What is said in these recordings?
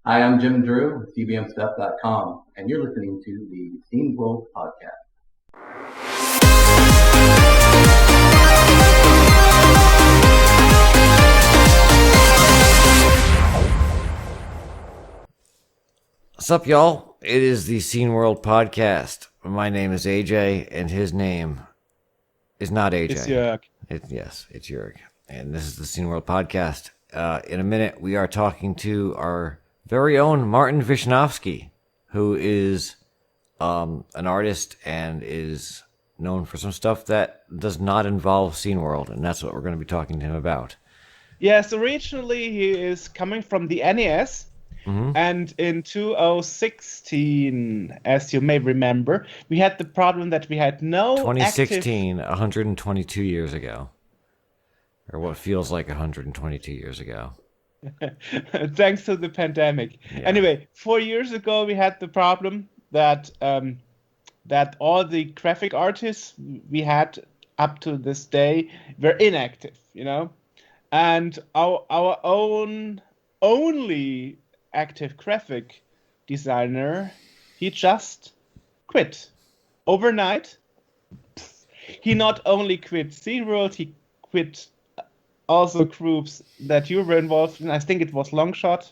Hi, I'm Jim and Drew with cbmstuff.com, and you're listening to the Scene World Podcast. What's up, y'all? It is the Scene World Podcast. My name is AJ, and his name is not AJ. It's Joerg. Yes, it's Joerg. And this is the Scene World Podcast. In a minute, we are talking to our very own Martin Wisniewski, who is an artist and is known for some stuff that does not involve Scene World, and that's what we're going to be talking to him about. Yes, originally he is coming from the NES, and in 2016, as you may remember, we had the problem that we had no 2016, 122 years ago. Or what feels like 122 years ago. thanks to the pandemic. Yeah. Anyway, 4 years ago we had the problem that that all the graphic artists we had up to this day were inactive, and our own only active graphic designer, he just quit overnight. He not only quit SeaWorld, he quit also groups that you were involved in. I think it was Longshot.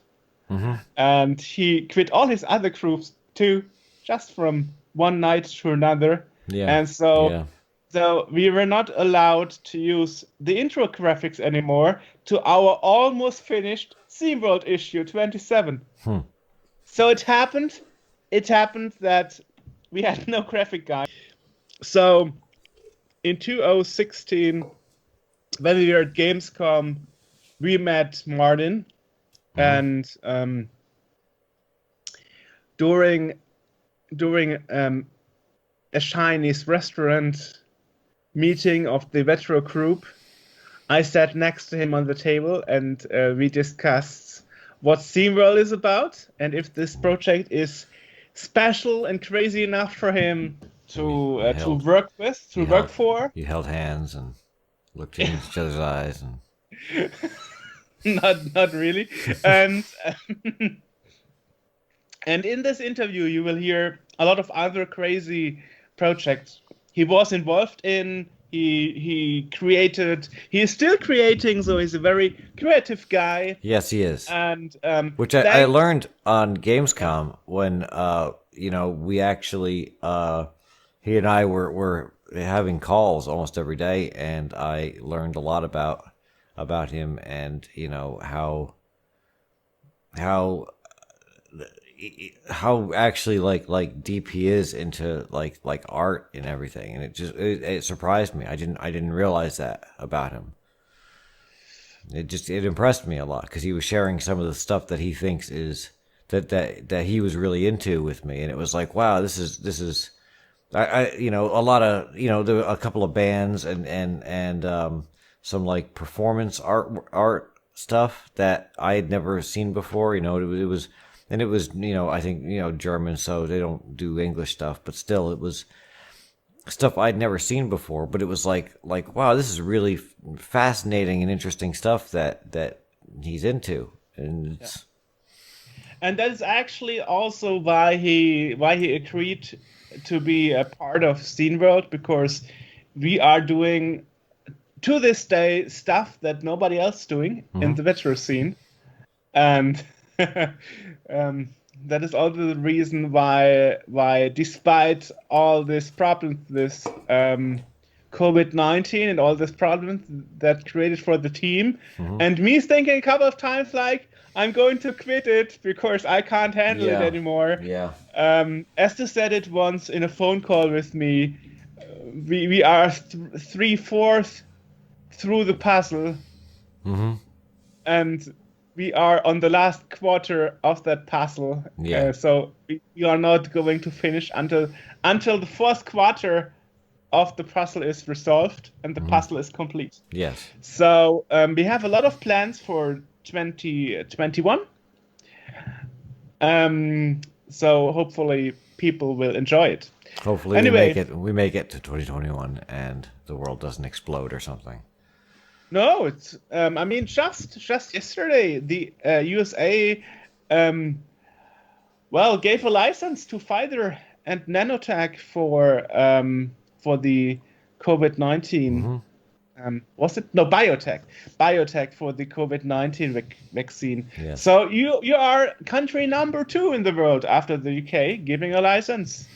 And he quit all his other groups too, just from one night to another. Yeah. And so we were not allowed to use the intro graphics anymore to our almost finished SeaWorld issue 27. So it happened that we had no graphic guy. So in 2016, when we were at Gamescom, we met Martin, and during a Chinese restaurant meeting of the Retro group, I sat next to him on the table, and we discussed what SeaWorld is about, and if this project is special and crazy enough for him to work with, work for. You held hands and looked in each other's eyes, and not really. And and in this interview, you will hear a lot of other crazy projects he was involved in. He created. He is still creating, so he's a very creative guy. Yes, he is. And which I learned on Gamescom when we actually he and I were having calls almost every day, and I learned a lot about him, and how actually like deep he is into like art and everything, and it surprised me. I didn't realize that about him. It impressed me a lot because he was sharing some of the stuff that he thinks is that he was really into with me, and it was like, wow, this is a lot of there were a couple of bands and some like performance art stuff that I had never seen before. It was I think German, so they don't do English stuff, but still it was stuff I'd never seen before. But it was like wow, this is really fascinating and interesting stuff that he's into, and it's. And that is actually also why he agreed to be a part of Scene World, because we are doing to this day stuff that nobody else is doing in the retro scene, and that is also the reason why despite all these problems, this COVID-19 and all these problems that created for the team, and me thinking a couple of times like, I'm going to quit it because I can't handle it anymore. Yeah. Esther said it once in a phone call with me. We are 3/4 through the puzzle, and we are on the last quarter of that puzzle. Yeah. So we are not going to finish until the fourth quarter of the puzzle is resolved and the puzzle is complete. Yes. So we have a lot of plans for 2021. So hopefully people will enjoy it. Hopefully we make it to 2021 and the world doesn't explode or something. No, it's just yesterday the USA um, well, gave a license to Pfizer and nanotech for the COVID-19. Was it no biotech? Biotech for the COVID-19 vaccine. Yes. So you are country number 2 in the world after the UK giving a license.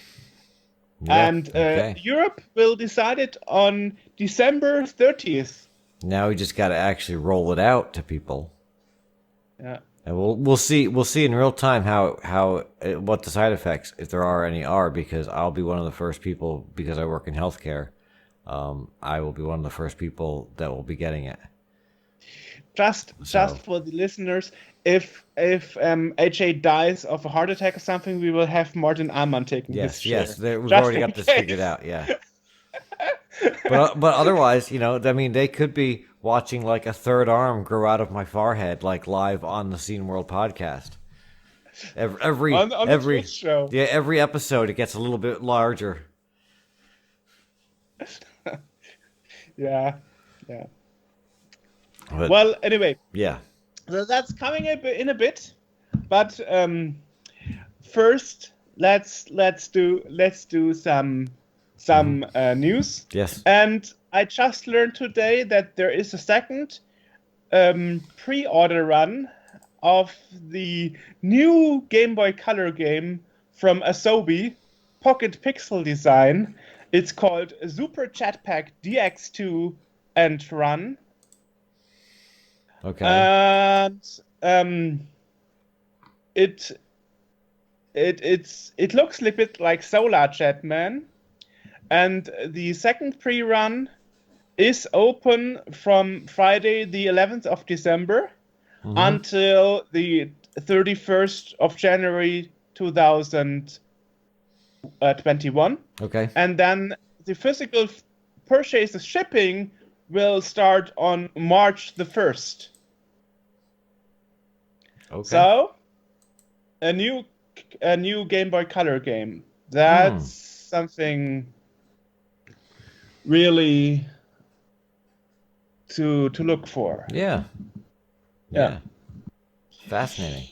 Yeah, And okay. Europe will decide it on December 30th. Now we just got to actually roll it out to people. Yeah. And we'll see in real time how what the side effects, if there are any, are, because I'll be one of the first people, because I work in healthcare. I will be one of the first people that will be getting it. Just for the listeners, if HA dies of a heart attack or something, we will have Martin Amann taking his share. Yes, we've Just already in got this case. figured out. Yeah. But otherwise, I mean, they could be watching like a third arm grow out of my forehead, like live on the Scene World podcast. Every on the Twitch show. Yeah, every episode it gets a little bit larger. Yeah. But, well, anyway. Yeah. So that's coming in a bit, but first let's do some news. Yes. And I just learned today that there is a second pre-order run of the new Game Boy Color game from Asobi, Pocket Pixel Design. It's called Super Jetpack DX2 and Run. Okay. And it looks a little bit like Solar Jetman. And the second pre-run is open from Friday the 11th of December until the 31st of January 2021. Okay. And then the physical purchase of shipping will start on March the 1st. Okay. So, a new Game Boy Color game. That's something really to look for. Yeah. Fascinating.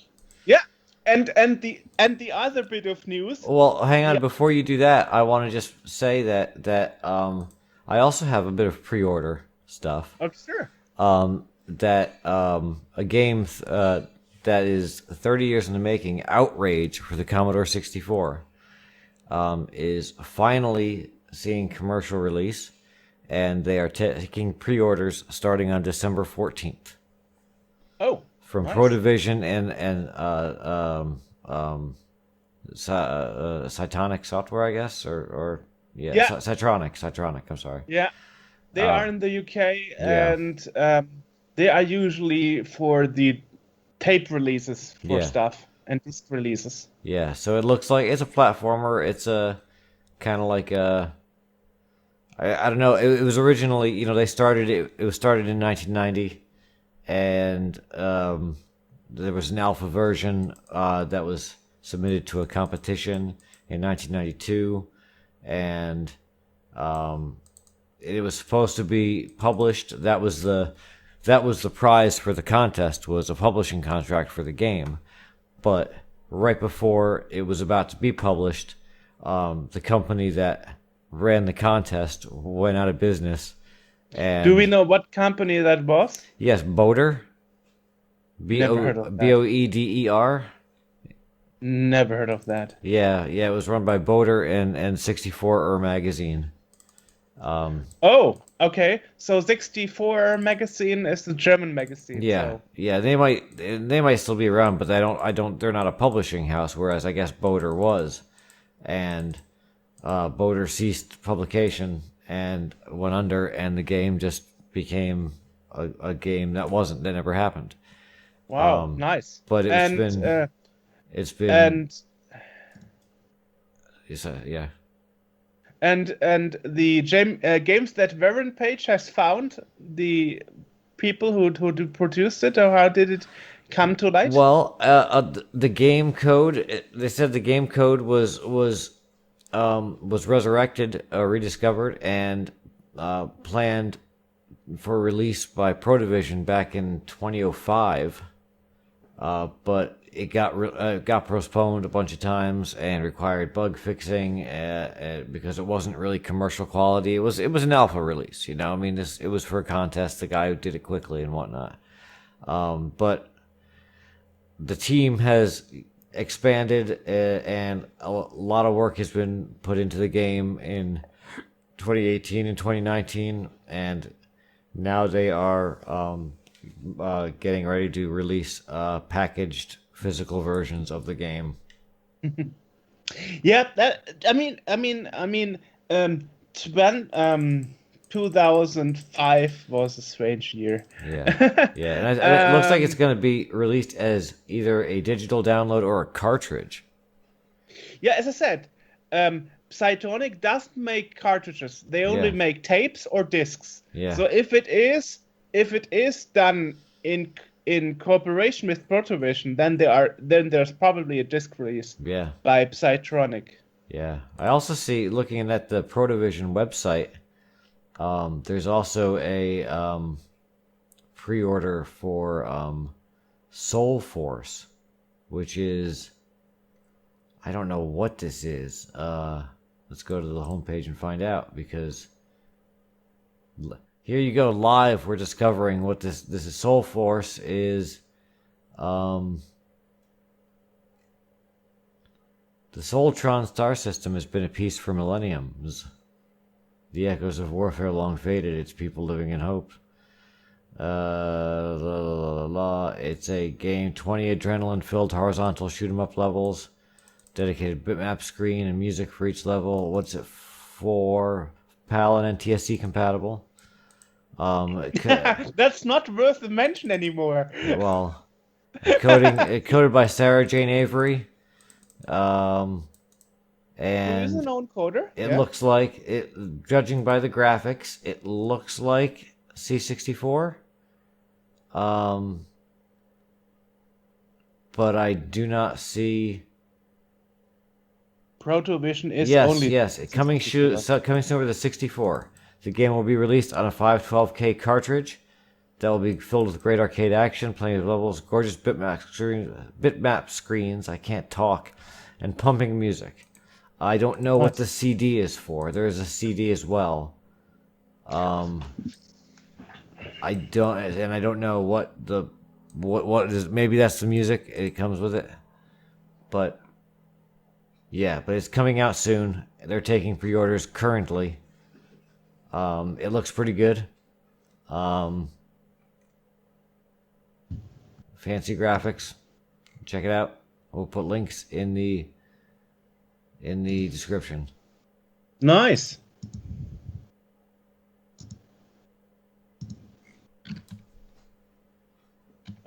Yeah, and the other bit of news. Well, hang on. Before you do that, I want to just say that I also have a bit of pre-order stuff. Oh, sure. That a game that is 30 years in the making, Outrage for the Commodore 64, is finally seeing commercial release, and they are taking pre-orders starting on December 14th. Oh, from nice. Protovision and Cytonic Software, I guess, or Cytronic. I'm sorry. Yeah, they are in the UK, and they are usually for the tape releases for stuff and disc releases. Yeah, so it looks like it's a platformer. It's a kind of like a, I don't know. It was originally, they started it. It was started in 1990, and there was an alpha version that was submitted to a competition in 1992, and it was supposed to be published. That was the prize for the contest, was a publishing contract for the game. But right before it was about to be published, the company that ran the contest went out of business. And do we know what company that was? Yes, Boeder. Never heard of that. Boeder. Never heard of that. Yeah, it was run by Boeder and 64 magazine. Oh, okay. So 64 magazine is the German magazine. Yeah, so. yeah. They might still be around, but they're not a publishing house. Whereas I guess Boeder was, and Boeder ceased publication and went under, and the game just became a game that never happened. Wow, nice. But yeah. And the games that Warren Page has found, the people who produced it, or how did it come to light? Well, the game code. They said the game code was resurrected, rediscovered, and planned for release by Protovision back in 2005. But it got postponed a bunch of times and required bug fixing because it wasn't really commercial quality. It was an alpha release, you know. I mean, it was for a contest. The guy who did it quickly and whatnot. But the team has expanded and a lot of work has been put into the game in 2018 and 2019, and now they are getting ready to release packaged physical versions of the game. Yeah, that um, 2005 was a strange year. Yeah, yeah, and it looks like it's going to be released as either a digital download or a cartridge. Yeah, as I said, Psytronic doesn't make cartridges. They only make tapes or discs. Yeah. So if it is done in cooperation with Protovision, then there's probably a disc release. Yeah. By Psytronic. Yeah. I also see, looking at the Protovision website, there's also a pre-order for Soul Force, which is, I don't know what this is. Let's go to the homepage and find out, because here you go, live. We're discovering what this is. Soul Force is the Soltron star system has been a peace for millenniums. The echoes of warfare long faded, its people living in hope. It's a game, 20 adrenaline-filled horizontal shoot-'em-up levels, dedicated bitmap screen and music for each level. What's it for? PAL and NTSC compatible. That's not worth a mention anymore. Well, coded by Sarah Jane Avery. And Who is a known coder? It looks like it, judging by the graphics, it looks like C64. But I do not see. Protovision is coming soon over the 64. The game will be released on a 512K cartridge that will be filled with great arcade action, plenty of levels, gorgeous bitmap screens. I can't talk, and pumping music. I don't know what the CD is for. There is a CD as well. I don't know what is. Maybe that's the music. It comes with it, but yeah, but it's coming out soon. They're taking pre-orders currently. It looks pretty good. Fancy graphics. Check it out. We'll put links in the description. Nice.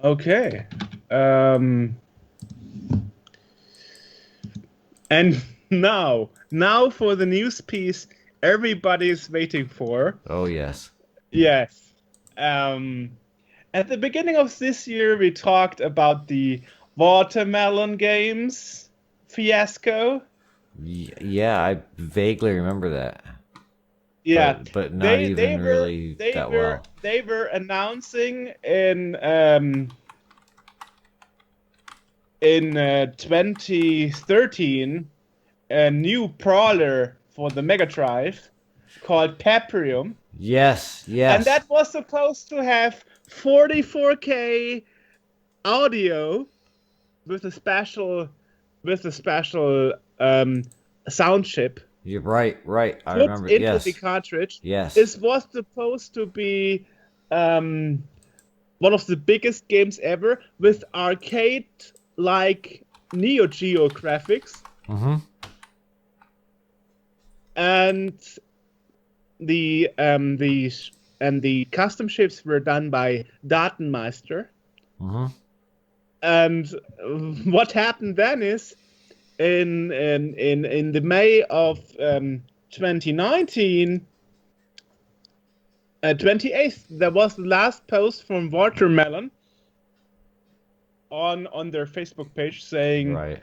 Okay. And now for the news piece everybody's waiting for. Oh, yes. Yes. At the beginning of this year, we talked about the Watermelon Games fiasco. Yeah, I vaguely remember that. Yeah, but not they well. They were announcing in 2013 a new brawler for the Mega Drive called Paprium. Yes. And that was supposed to have 44K audio with a special sound chip. You're right. I remember. Into the cartridge. Yes. This was supposed to be one of the biggest games ever with arcade-like Neo Geo graphics. Mm-hmm. And the custom chips were done by Datenmeister. Mm-hmm. And what happened then is in the May of 2019, 28th, there was the last post from Watermelon on their Facebook page saying, right.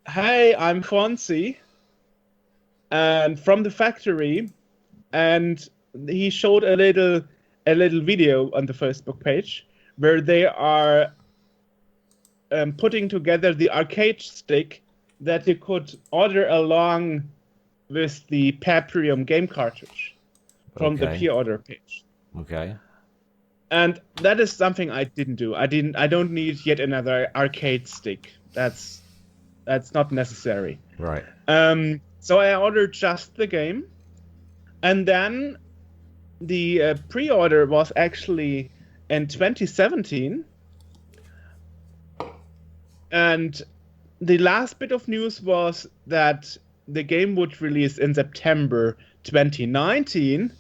"Hey, I'm Fonzie, and from the factory," and he showed a little video on the Facebook page where they are putting together the arcade stick that you could order along with the Paprium game cartridge from the Okay. pre-order page. Okay. And that is something I didn't do. I don't need yet another arcade stick. That's not necessary. Right. So I ordered just the game, and then the pre-order was actually in 2017, and the last bit of news was that the game would release in September 2019,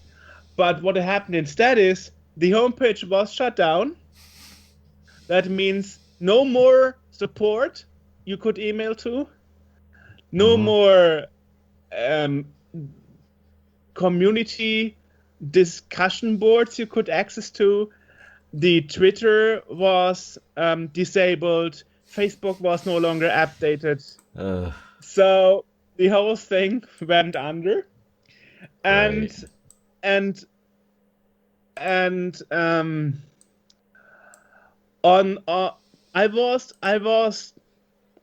but what happened instead is the homepage was shut down. That means no more support you could email to, no more community discussion boards you could access to. The Twitter was disabled. Facebook was no longer updated. So the whole thing went under. And Right.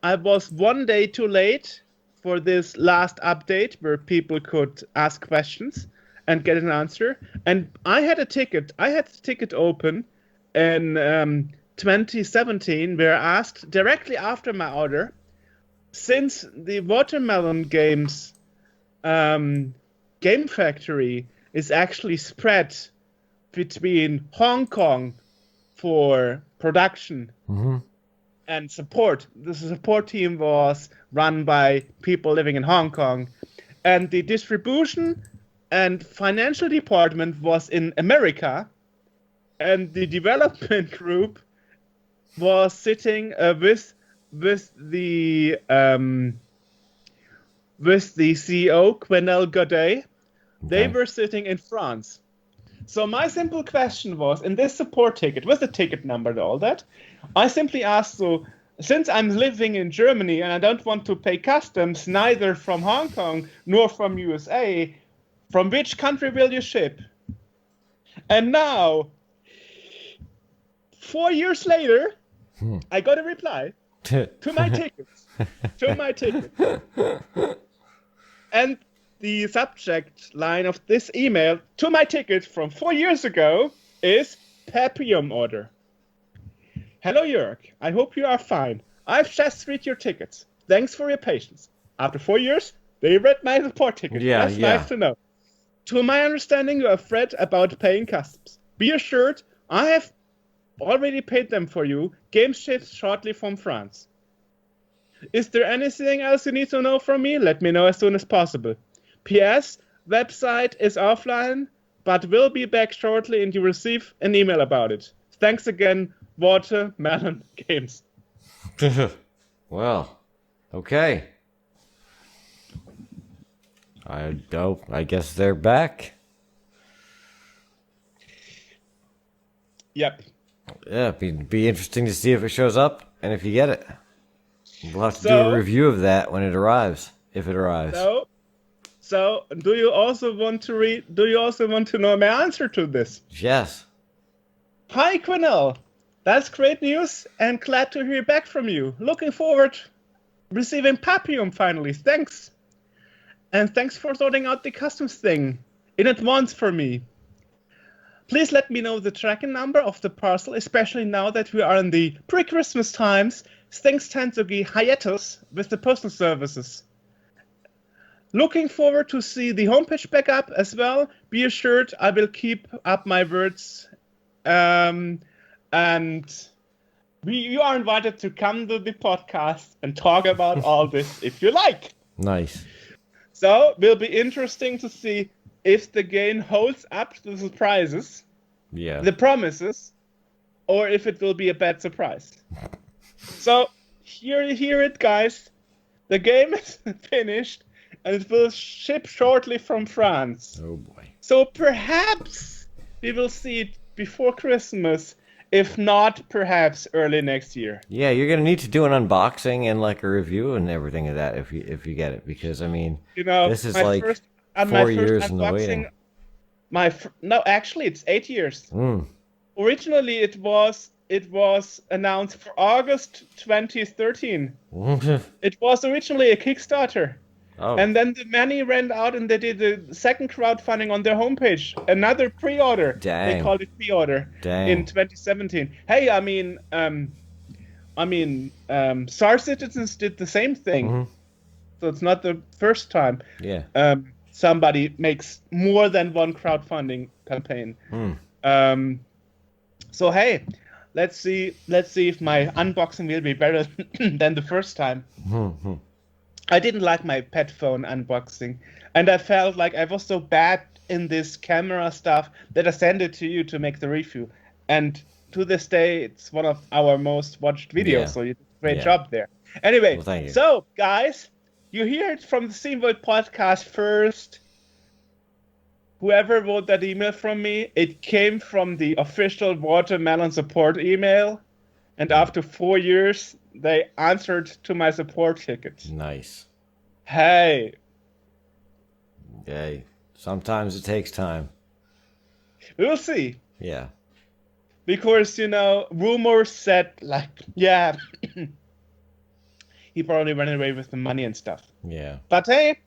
I was 1 day too late for this last update where people could ask questions and get an answer. And I had a ticket. I had the ticket open in 2017 where I asked directly after my order, since the Watermelon Games game factory is actually spread between Hong Kong for production and support. The support team was run by people living in Hong Kong, and the distribution and financial department was in America, and the development group was sitting with the CEO Quenelle Godet. They were sitting in France. So my simple question was, in this support ticket, with the ticket number and all that, I simply asked, so since I'm living in Germany and I don't want to pay customs neither from Hong Kong nor from USA, from which country will you ship? And now, 4 years later, I got a reply to my tickets. To my ticket. And the subject line of this email to my ticket from 4 years ago is Paprium order. Hello, Joerg. I hope you are fine. I've just read your tickets. Thanks for your patience. After 4 years, they read my support ticket. Yeah, That's nice to know. To my understanding, you are afraid about paying customs. Be assured, I have already paid them for you. Game ships shortly from France. Is there anything else you need to know from me? Let me know as soon as possible. P.S. Website is offline, but will be back shortly and you receive an email about it. Thanks again, Watermelon Games. Well, okay. I guess they're back. Yep. Yeah, be interesting to see if it shows up and if you get it. We'll have to do a review of that when it arrives, if it arrives. So, do you also want to know my answer to this? Yes. Hi, Quenelle. That's great news and glad to hear back from you. Looking forward receiving Paprium finally. Thanks. And thanks for sorting out the customs thing in advance for me. Please let me know the tracking number of the parcel, especially now that we are in the pre-Christmas times. Things tend to be hiatus with the postal services. Looking forward to see the homepage back up as well. Be assured I will keep up my words. And you are invited to come to the podcast and talk about all this if you like. Nice. So, will be interesting to see if the game holds up to the surprises, the promises, or if it will be a bad surprise. So, hear it, guys. The game is finished, and it will ship shortly from France. Oh, boy. So, perhaps we will see it before Christmas, if not, perhaps early next year. Yeah, you're gonna need to do an unboxing and like a review and everything of that if you get it, because I mean, this is like 4 years in the waiting. No, actually, it's 8 years. Originally, it was it was announced for August 2013. It was originally a Kickstarter. Oh, And then the money ran out and they did the second crowdfunding on their homepage. Another pre-order. Dang. They called it pre-order in 2017. Hey, Star Citizens did the same thing. So it's not the first time somebody makes more than one crowdfunding campaign. So hey, let's see if my unboxing will be better than the first time. I didn't like my pet phone unboxing, and I felt like I was so bad in this camera stuff that I sent it to you to make the review. And to this day, it's one of our most watched videos, so you did a great job there. Anyway, well, thank you. So guys, you hear it from the Scene World podcast first. Whoever wrote that email from me, it came from the official Watermelon support email. And after 4 years, they answered to my support ticket. Nice. Hey. Yay. Sometimes it takes time. We'll see. Yeah. Because, rumors said, he probably ran away with the money and stuff. Yeah. But hey,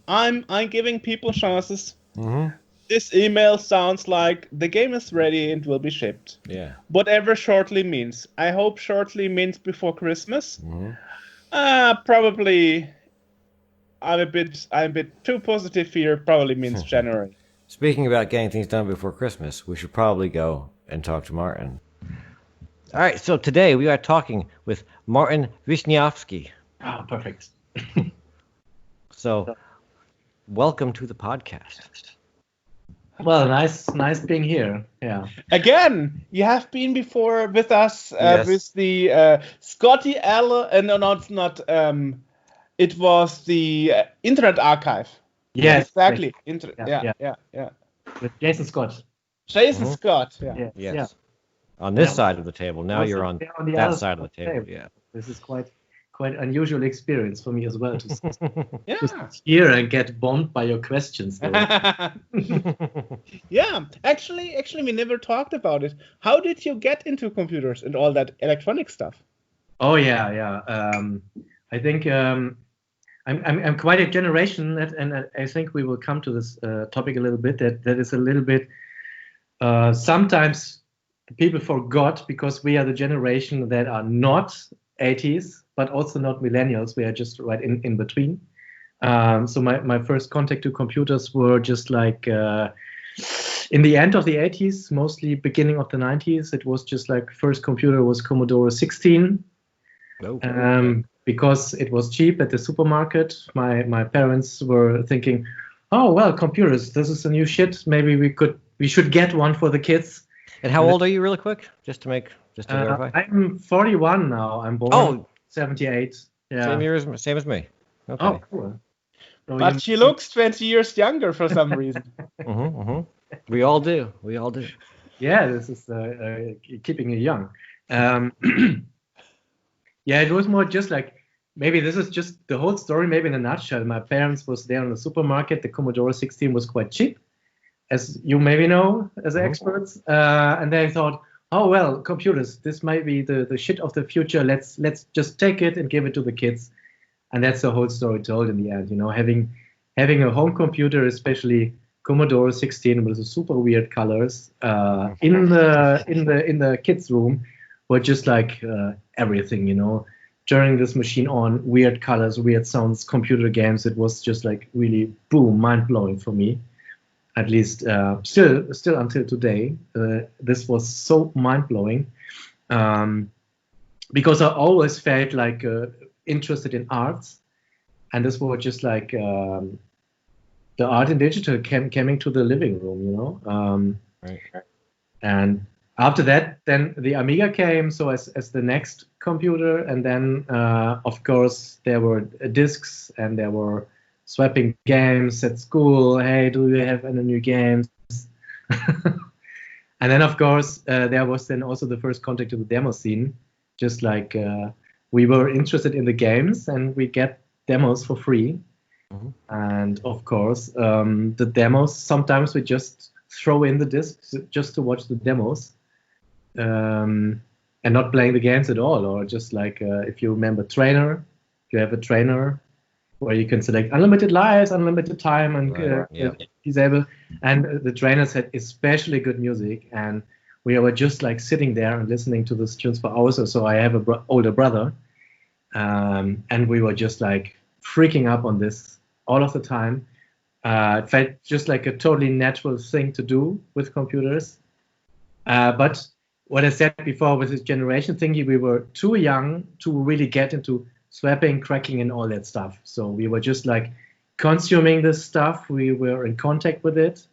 I'm giving people chances. This email sounds like the game is ready and will be shipped. Yeah. Whatever shortly means. I hope shortly means before Christmas. Probably. I'm a bit too positive here. Probably means January. Speaking about getting things done before Christmas, we should probably go and talk to Martin. All right. So today we are talking with Martin Wisniewski. Ah, perfect. So, welcome to the podcast. Well, nice being here. Yeah. Again, you have been before with us with the Scotty L. Not. It was the Internet Archive. Yes. Exactly. Yeah. With Jason Scott. Jason Scott. Yeah. Yes. Yeah. On this side of the table. Now Also, you're on the that other side of the table. Yeah. This is quite unusual experience for me as well to sit Yeah. here and get bombed by your questions. Yeah. Actually, we never talked about it. How did you get into computers and all that electronic stuff? Oh yeah. I think I'm quite a generation and I think we will come to this topic a little bit. That is a little bit sometimes people forgot because we are the generation that are not 80s, but also not millennials. We are just right in between. So my first contact to computers were just like in the end of the 80s, mostly beginning of the 90s. It was just like first computer was Commodore 16. Because it was cheap at the supermarket. My parents were thinking, oh well, computers, this is a new shit. Maybe we should get one for the kids. And how old are you, really quick? Just to verify. I'm 41 now. I'm born 78. Yeah. Same as me. Okay. Oh, cool. So But she looks 20 years younger for some reason. We all do. Yeah, this is keeping you young. Yeah, it was more just like, maybe this is just the whole story, maybe in a nutshell. My parents was there in the supermarket. The Commodore 16 was quite cheap, as you maybe know as experts. And they thought, oh, well, computers, this might be the shit of the future. Let's just take it and give it to the kids. And that's the whole story told in the end. Having a home computer, especially Commodore 16 with the super weird colors in the kids' room, were just like everything, turning this machine on, weird colors, weird sounds, computer games. It was just like really boom, mind blowing for me. At least still until today, this was so mind blowing because I always felt like interested in arts, and this was just like the art in digital came into the living room, Right. And after that, then the Amiga came, so as the next computer, and then of course there were discs and there were swapping games at school. Hey, do you have any new games? And then of course there was then also the first contact to the demo scene. Just like we were interested in the games and we get demos for free. And of course the demos, sometimes we just throw in the discs just to watch the demos. And and not playing the games at all, or just like if you remember Trainer, you have a Trainer where you can select unlimited lives, unlimited time, and disable. And the Trainers had especially good music, and we were just like sitting there and listening to the tunes for hours or so. I have a older brother, and we were just like freaking up on this all of the time. It felt just like a totally natural thing to do with computers. But what I said before with this generation thingy, we were too young to really get into swapping, cracking, and all that stuff. So we were just like consuming this stuff. We were in contact with it,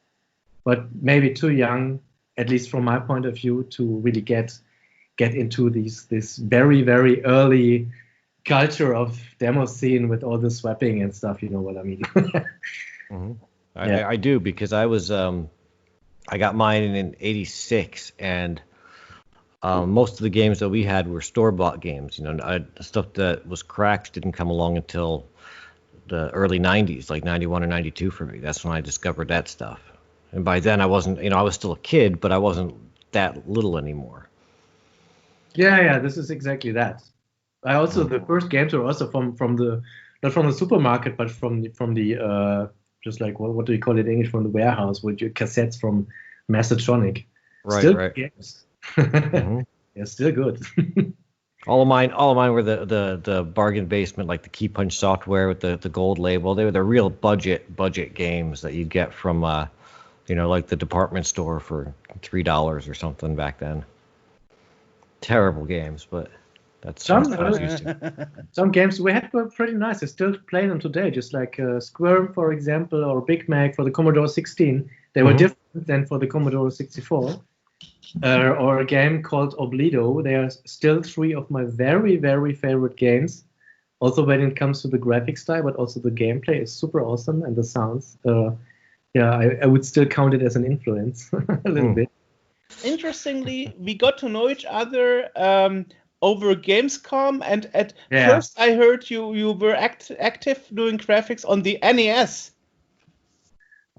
but maybe too young, at least from my point of view, to really get into this very, very early culture of demo scene with all the swapping and stuff. You know what I mean? Mm-hmm. I do, because I was I got mine in '86, and most of the games that we had were store-bought games. You know, stuff that was cracked didn't come along until the early '90s, like '91 or '92 for me. That's when I discovered that stuff. And by then I wasn't, you know, I was still a kid, but I wasn't that little anymore. Yeah, this is exactly that. I also, the first games were also from the, not from the supermarket, but from the just like, what do you call it in English, from the warehouse, with your cassettes from Massatronic. Right, still right. Games. Mm-hmm. Yeah, still good. All of mine were the bargain basement, like the Key Punch software with the gold label. They were the real budget games that you'd get from you know, like the department store for $3 or something back then. Terrible games, but that's what I was used to. Some games we had were pretty nice. I still play them today, just like Squirm, for example, or Big Mac for the Commodore 16. They were different than for the Commodore 64. Or a game called Oblido. They are still three of my very, very favorite games. Also when it comes to the graphic style, but also the gameplay is super awesome, and the sounds. I would still count it as an influence a little bit. Interestingly, we got to know each other over Gamescom, and at first I heard you were active doing graphics on the NES.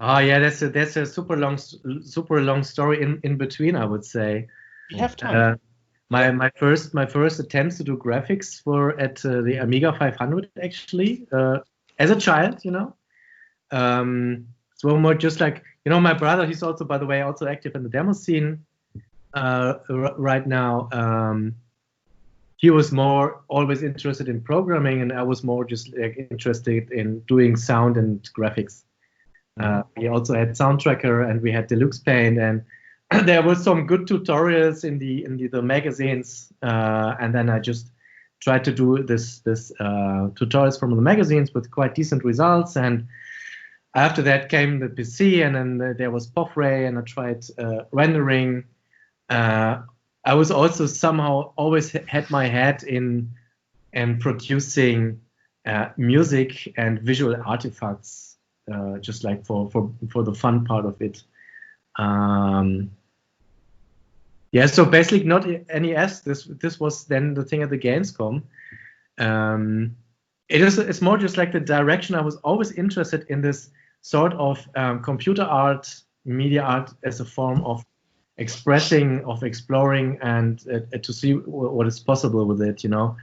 Oh yeah, that's a super long story in between, I would say. We have time. My first attempts to do graphics were at the Amiga 500, actually, as a child, you know. So more just like, you know, my brother, he's also, by the way, also active in the demo scene right now. He was more always interested in programming, and I was more just like interested in doing sound and graphics. We also had Soundtracker, and we had Deluxe Paint, and there were some good tutorials in the magazines. And then I just tried to do this tutorials from the magazines with quite decent results. And after that came the PC, and then there was POFRay, and I tried rendering. I was also somehow always had my head in producing music and visual artifacts, just like for the fun part of it. So basically not NES. This was then the thing at the Gamescom. It's more just like the direction. I was always interested in this sort of computer art, media art as a form of expressing, of exploring, and to see what is possible with it, you know.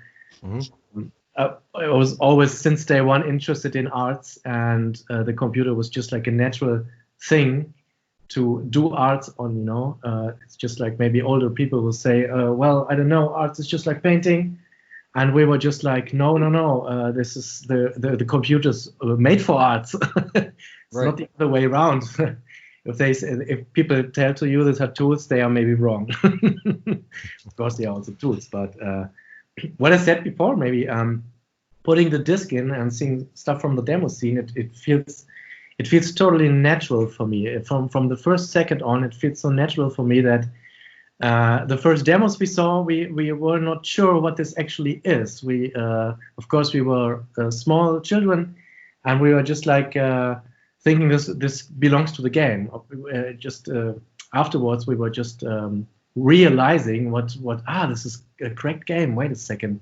I was always, since day one, interested in arts, and the computer was just like a natural thing to do arts on, you know. It's just like maybe older people will say, well, I don't know, arts is just like painting. And we were just like, no, this is the computers made for arts. It's not the other way around. If people tell to you these are tools, they are maybe wrong. Of course, they are also tools. But what I said before, maybe putting the disc in and seeing stuff from the demo scene, it feels totally natural for me. From the first second on, it feels so natural for me that the first demos we saw, we were not sure what this actually is. Of course, we were small children, and we were just like thinking this belongs to the game. Afterwards, we were just realizing this is a cracked game. Wait a second.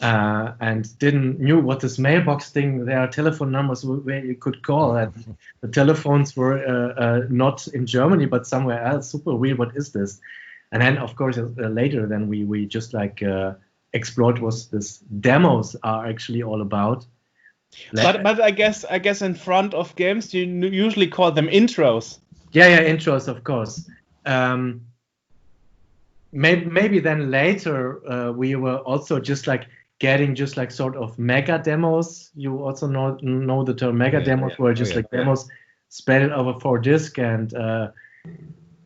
And didn't knew what this mailbox thing. There are telephone numbers where you could call, and the telephones were not in Germany but somewhere else. Super weird. What is this? And then, of course, later, then we just like explored what this demos are actually all about. But I guess in front of games you usually call them intros. Yeah, intros, of course. Maybe then later we were also just like getting just like sort of mega demos. You also know the term mega demos, were just like demos spread over 4 discs, and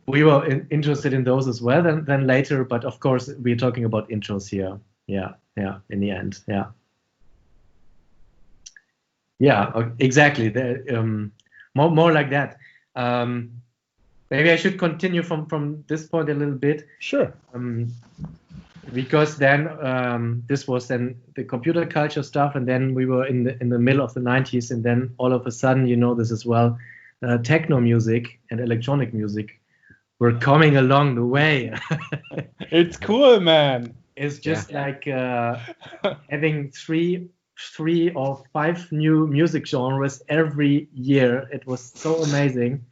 we were interested in those as well. Then later, but of course we're talking about intros here. Yeah. In the end, yeah, exactly. More like that. Maybe I should continue from this point a little bit. Sure. Because then this was then the computer culture stuff, and then we were in the middle of the 90s, and then all of a sudden, you know this as well, techno music and electronic music were coming along the way. It's cool, man. It's just like having three or 5 new music genres every year. It was so amazing.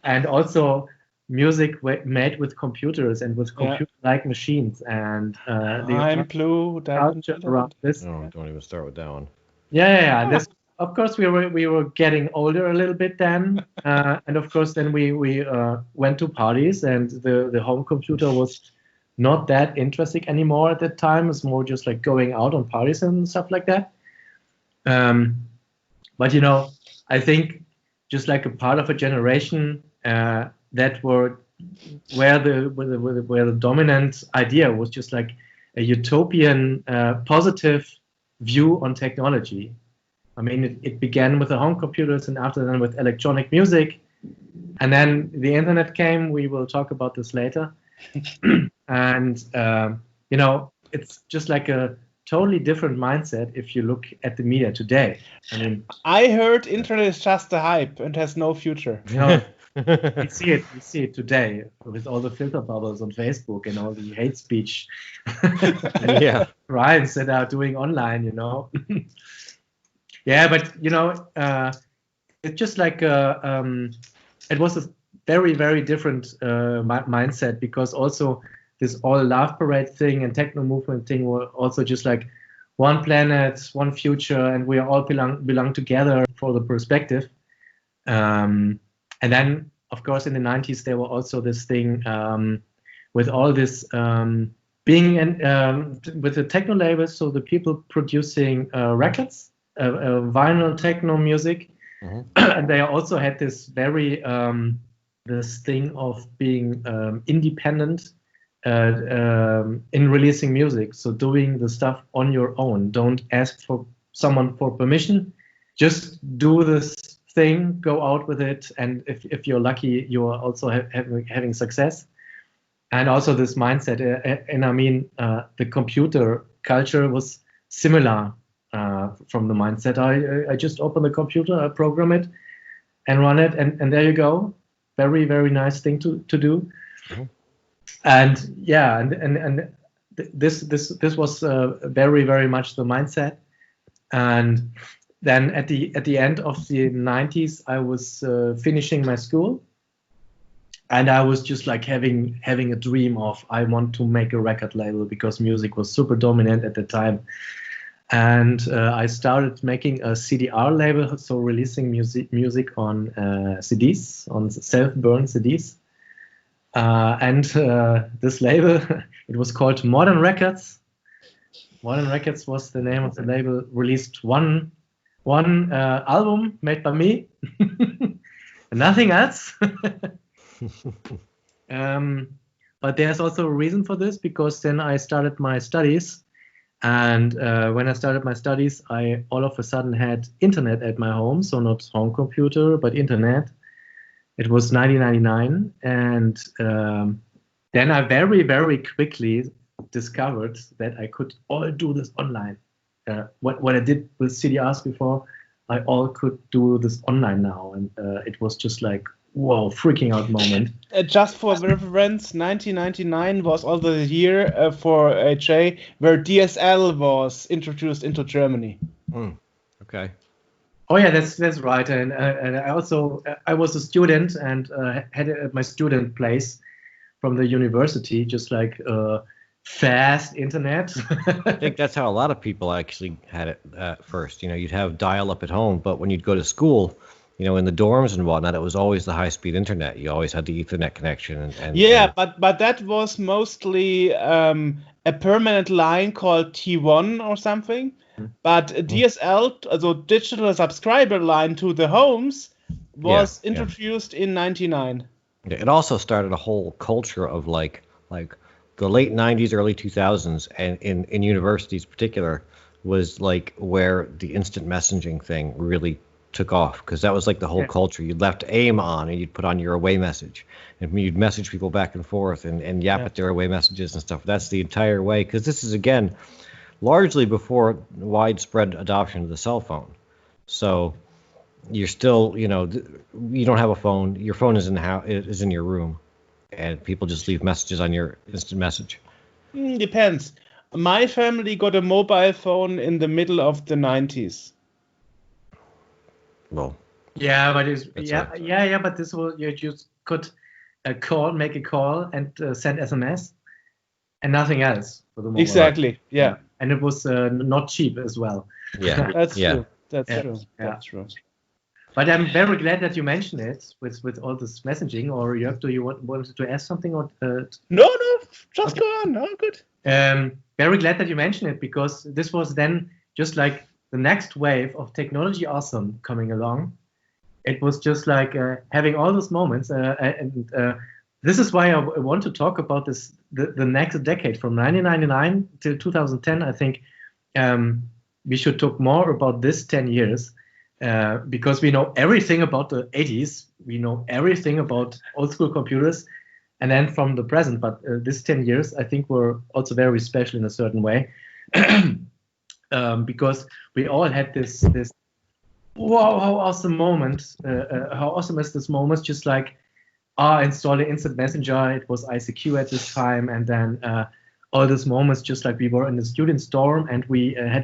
And also music made with computers and with computer-like machines, and I'm Blue. Culture around this. Oh, don't even start with that one. Yeah. And this, of course, we were getting older a little bit then, and of course then we went to parties, and the home computer was not that interesting anymore at that time. It's more just like going out on parties and stuff like that. But you know, I think just like a part of a generation that where the dominant idea was just like a utopian positive view on technology. I mean, it began with the home computers, and after then with electronic music, and then the internet came. We will talk about this later. And you know, it's just like a totally different mindset if you look at the media today. I mean, I heard internet is just a hype and has no future. You know, we see it today with all the filter bubbles on Facebook and all the hate speech crimes that are doing online, you know. Yeah, but you know, it's just like it was a very, very different mindset, because also this all love parade thing and techno movement thing were also just like one planet, one future, and we all belong together for the perspective. And then, of course, in the 90s, there were also this thing with all this being with the techno labels, so the people producing records, vinyl techno music, and they also had this very this thing of being independent in releasing music. So doing the stuff on your own. Don't ask for someone for permission. Just do this thing, go out with it, and if you're lucky, you are also having success. And also this mindset, and I mean, the computer culture was similar from the mindset. I just open the computer, I program it, and run it, and there you go. Very, very nice thing to do. And yeah, and this was very, very much the mindset. And then at the end of the 90s, I was finishing my school, and I was just like having a dream of, I want to make a record label, because music was super dominant at the time. And I started making a CDR label, so releasing music on CDs, on self-burn CDs. And this label, it was called Modern Records. Modern Records was the name of the label. Released one album made by me, nothing else. But there's also a reason for this, because then I started my studies, and when I started my studies, I all of a sudden had internet at my home, so not home computer, but internet. It was 1999, and then I very, very quickly discovered that I could all do this online. What I did with CDRs before, I all could do this online now, and it was just like, whoa, freaking out moment. Just for reference, 1999 was also the year for HA where DSL was introduced into Germany. Okay. Oh yeah, that's right. And I was a student, and had it at my student place from the university, just like fast internet. I think that's how a lot of people actually had it at first. You'd have dial-up at home, but when you'd go to school, in the dorms and whatnot, it was always the high-speed internet. You always had the Ethernet connection. But that was mostly a permanent line called T1 or something. But DSL, also digital subscriber line to the homes, was introduced in '99. It also started a whole culture of like the late '90s, early 2000s, and in universities in particular, was like where the instant messaging thing really took off, because that was like the whole culture. You left AIM on and you'd put on your away message, and you'd message people back and forth and yap at their away messages and stuff. That's the entire way, because this is, again, largely before widespread adoption of the cell phone. So you're still, you don't have a phone. Your phone is is in your room, and people just leave messages on your instant message. Depends. My family got a mobile phone in the middle of the 90s. Well, yeah, but but this was, you just could make a call and send SMS, and nothing else for the mobile. Exactly. Yeah. And it was not cheap as well. Yeah, that's true. That's Yeah. true. Yeah. That's true. But I'm very glad that you mentioned it with all this messaging. Or you wanted to ask something? Or No, just go on. Oh, good. Very glad that you mentioned it, because this was then just like the next wave of technology awesome coming along. It was just like having all those moments, and this is why I want to talk about this the next decade from 1999 to 2010. I think we should talk more about this 10 years, because we know everything about the 80s, we know everything about old school computers, and then from the present. But this 10 years, I think, were also very special in a certain way. Because we all had this wow, how awesome moment, how awesome is this moment, just like installing instant messenger. It was ICQ at this time, and then all these moments, just like we were in the student storm, and we had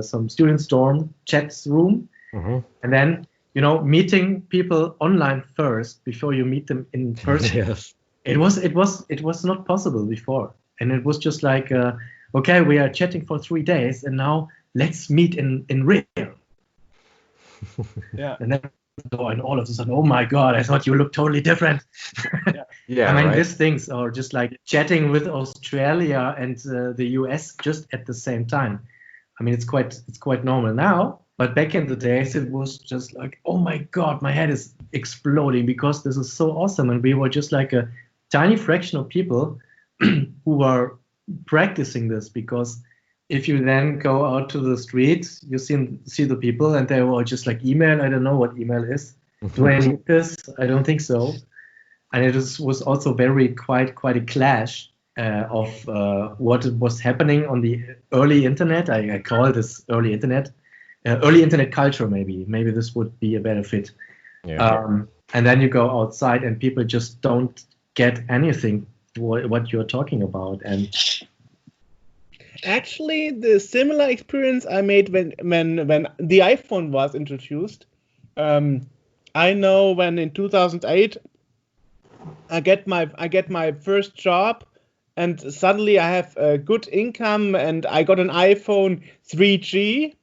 some student storm chats room, and then meeting people online first before you meet them in person. Yes. It was not possible before, and it was just like okay, we are chatting for 3 days, and now let's meet in real. Yeah. And then all of a sudden, oh my God, I thought you looked totally different. Yeah. I mean, right? these things are just like chatting with Australia and the US just at the same time. I mean, it's quite normal now, but back in the days, it was just like, oh my God, my head is exploding, because this is so awesome, and we were just like a tiny fraction of people who were practicing this. Because if you then go out to the street, you see the people, and they were just like, email. I don't know what email is. Do I need this? I don't think so. And it was also quite a clash of what was happening on the early internet. I call this early internet culture. Maybe this would be a better fit. Yeah. And then you go outside, and people just don't get anything what you're talking about. And Actually, the similar experience I made when the iPhone was introduced. I know when in 2008 I get my first job, and suddenly I have a good income, and I got an iPhone 3G,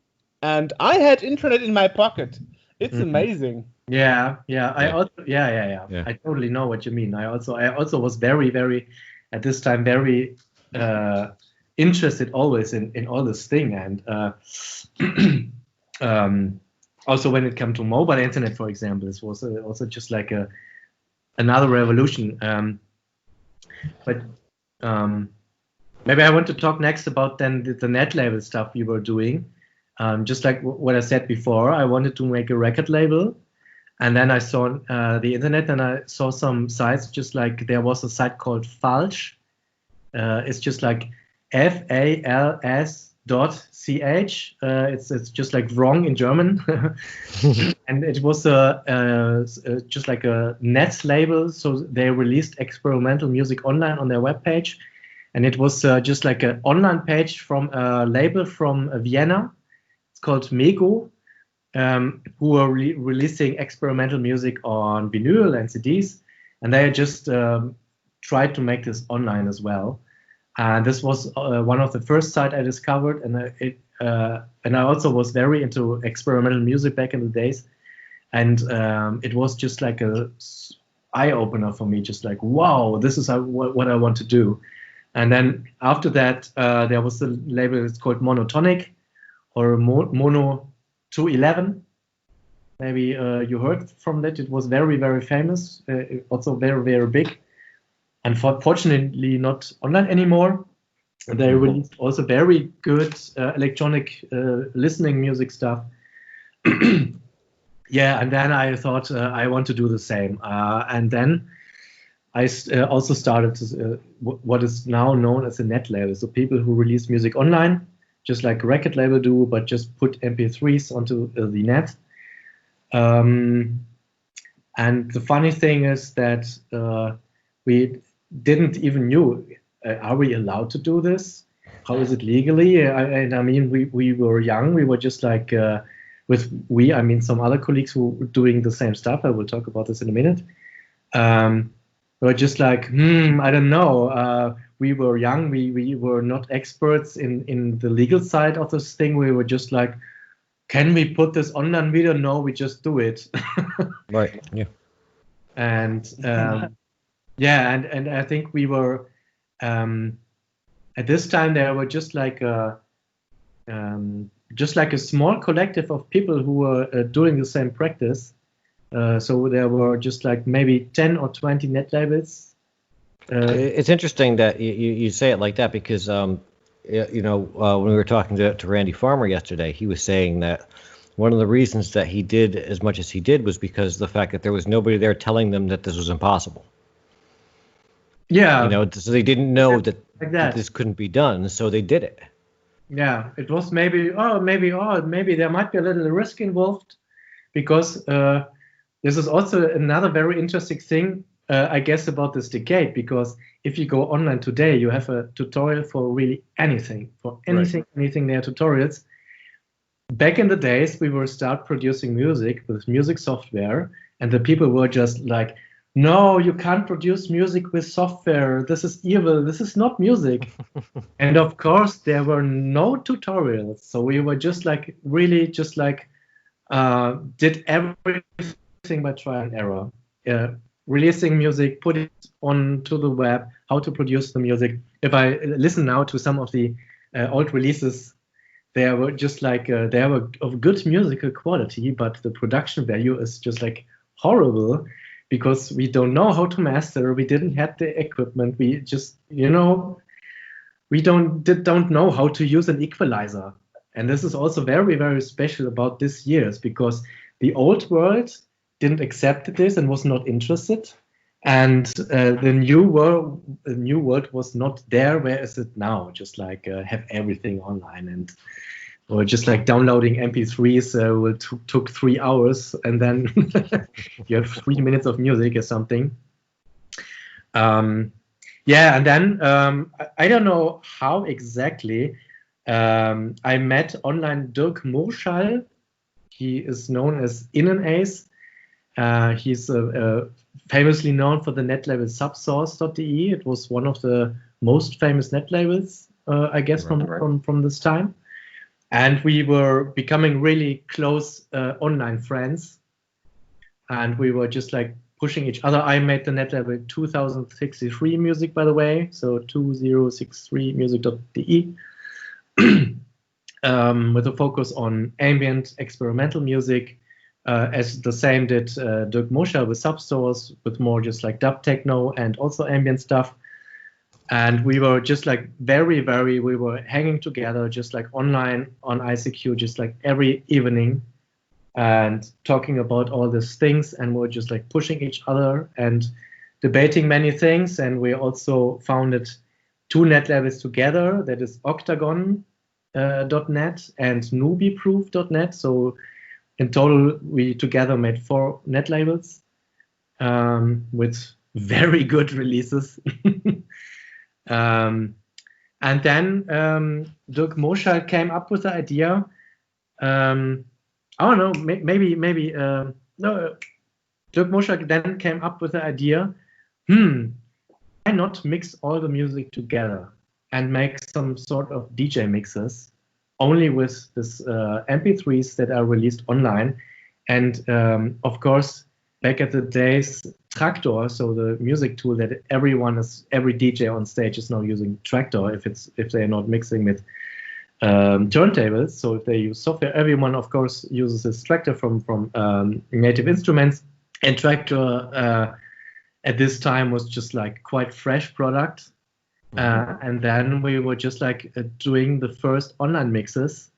and I had internet in my pocket. It's amazing. Yeah. I totally know what you mean. I also was very at this time very interested always in all this thing, and also when it came to mobile internet, for example, this was also just like another revolution. But maybe I want to talk next about then the Netlabel stuff we were doing. Just like what I said before, I wanted to make a record label, and then I saw the internet, and I saw some sites, just like there was a site called Falsch. It's just like FALS.ch. It's just like wrong in German, and it was just like a net label. So they released experimental music online on their webpage, and it was just like an online page from a label from Vienna. It's called Mego, who are releasing experimental music on vinyl and CDs, and they just tried to make this online as well. And this was one of the first sites I discovered, and I also was very into experimental music back in the days, and it was just like a eye opener for me, just like, wow, this is what I want to do. And then after that, there was the label, it's called Monotonic, or Mono 211. Maybe you heard from that. It was very, very famous, also very, very big. Unfortunately, not online anymore. They released also very good electronic listening music stuff. Yeah, and then I thought I want to do the same. And then I also started what is now known as a net label. So people who release music online, just like a record label do, but just put MP3s onto the net. And the funny thing is that we didn't even knew, are we allowed to do this? How is it legally? I mean, we were young. We were just like, I mean some other colleagues who were doing the same stuff. I will talk about this in a minute. We were just like, I don't know. We were young. We were not experts in the legal side of this thing. We were just like, can we put this online video? No, we just do it. Right. Yeah. And yeah, and I think we were at this time there were just like a small collective of people who were doing the same practice. So there were just like maybe 10 or 20 net labels. It's interesting that you say it like that because when we were talking to Randy Farmer yesterday, he was saying that one of the reasons that he did as much as he did was because of the fact that there was nobody there telling them that this was impossible. Yeah. So they didn't know that that this couldn't be done, so they did it. Yeah, it was maybe there might be a little risk involved, because this is also another very interesting thing, I guess, about this decade, because if you go online today, you have a tutorial for really anything. Anything, there are tutorials. Back in the days, we were start producing music with music software, and the people were just like, no, you can't produce music with software. This is evil. This is not music. And of course, there were no tutorials. So we were just like, really just like, did everything by trial and error. Releasing music, put it onto the web, how to produce the music. If I listen now to some of the old releases, they were just like, they were of good musical quality, but the production value is just like horrible, because we don't know how to master. We didn't have the equipment. We just, we don't know how to use an equalizer. And this is also very, very special about this years, because the old world didn't accept this and was not interested. And the new world was not there. Where is it now? Just like have everything online, or just like downloading MP3s took 3 hours, and then you have 3 minutes of music or something. Yeah, and then I don't know how exactly I met online Dirk Moorschall. He is known as Innenace. He's famously known for the net label subsource.de. It was one of the most famous net labels, I guess, from this time. And we were becoming really close online friends. And we were just like pushing each other. I made the net label 2063 music, by the way. So 2063music.de. With a focus on ambient experimental music. As the same did Dirk Moorschall with Subsource, with more just like dub techno and also ambient stuff. And we were just like we were hanging together just like online on ICQ, just like every evening, and talking about all these things, and we're just like pushing each other and debating many things. And we also founded 2 net labels together, that is Octagon.net and Nubiproof.net. So in total, we together made 4 net labels with very good releases. And then Dirk Moorschall came up with the idea. I don't know, maybe no. Dirk Moorschall then came up with the idea. not mix all the music together and make some sort of DJ mixes only with this MP3s that are released online. And of course, back at the days, Traktor, so the music tool that every DJ on stage is now using Traktor if they're not mixing with turntables. So if they use software, everyone of course uses this Traktor from Native Instruments. And Traktor at this time was just like quite fresh product. And then we were just like doing the first online mixes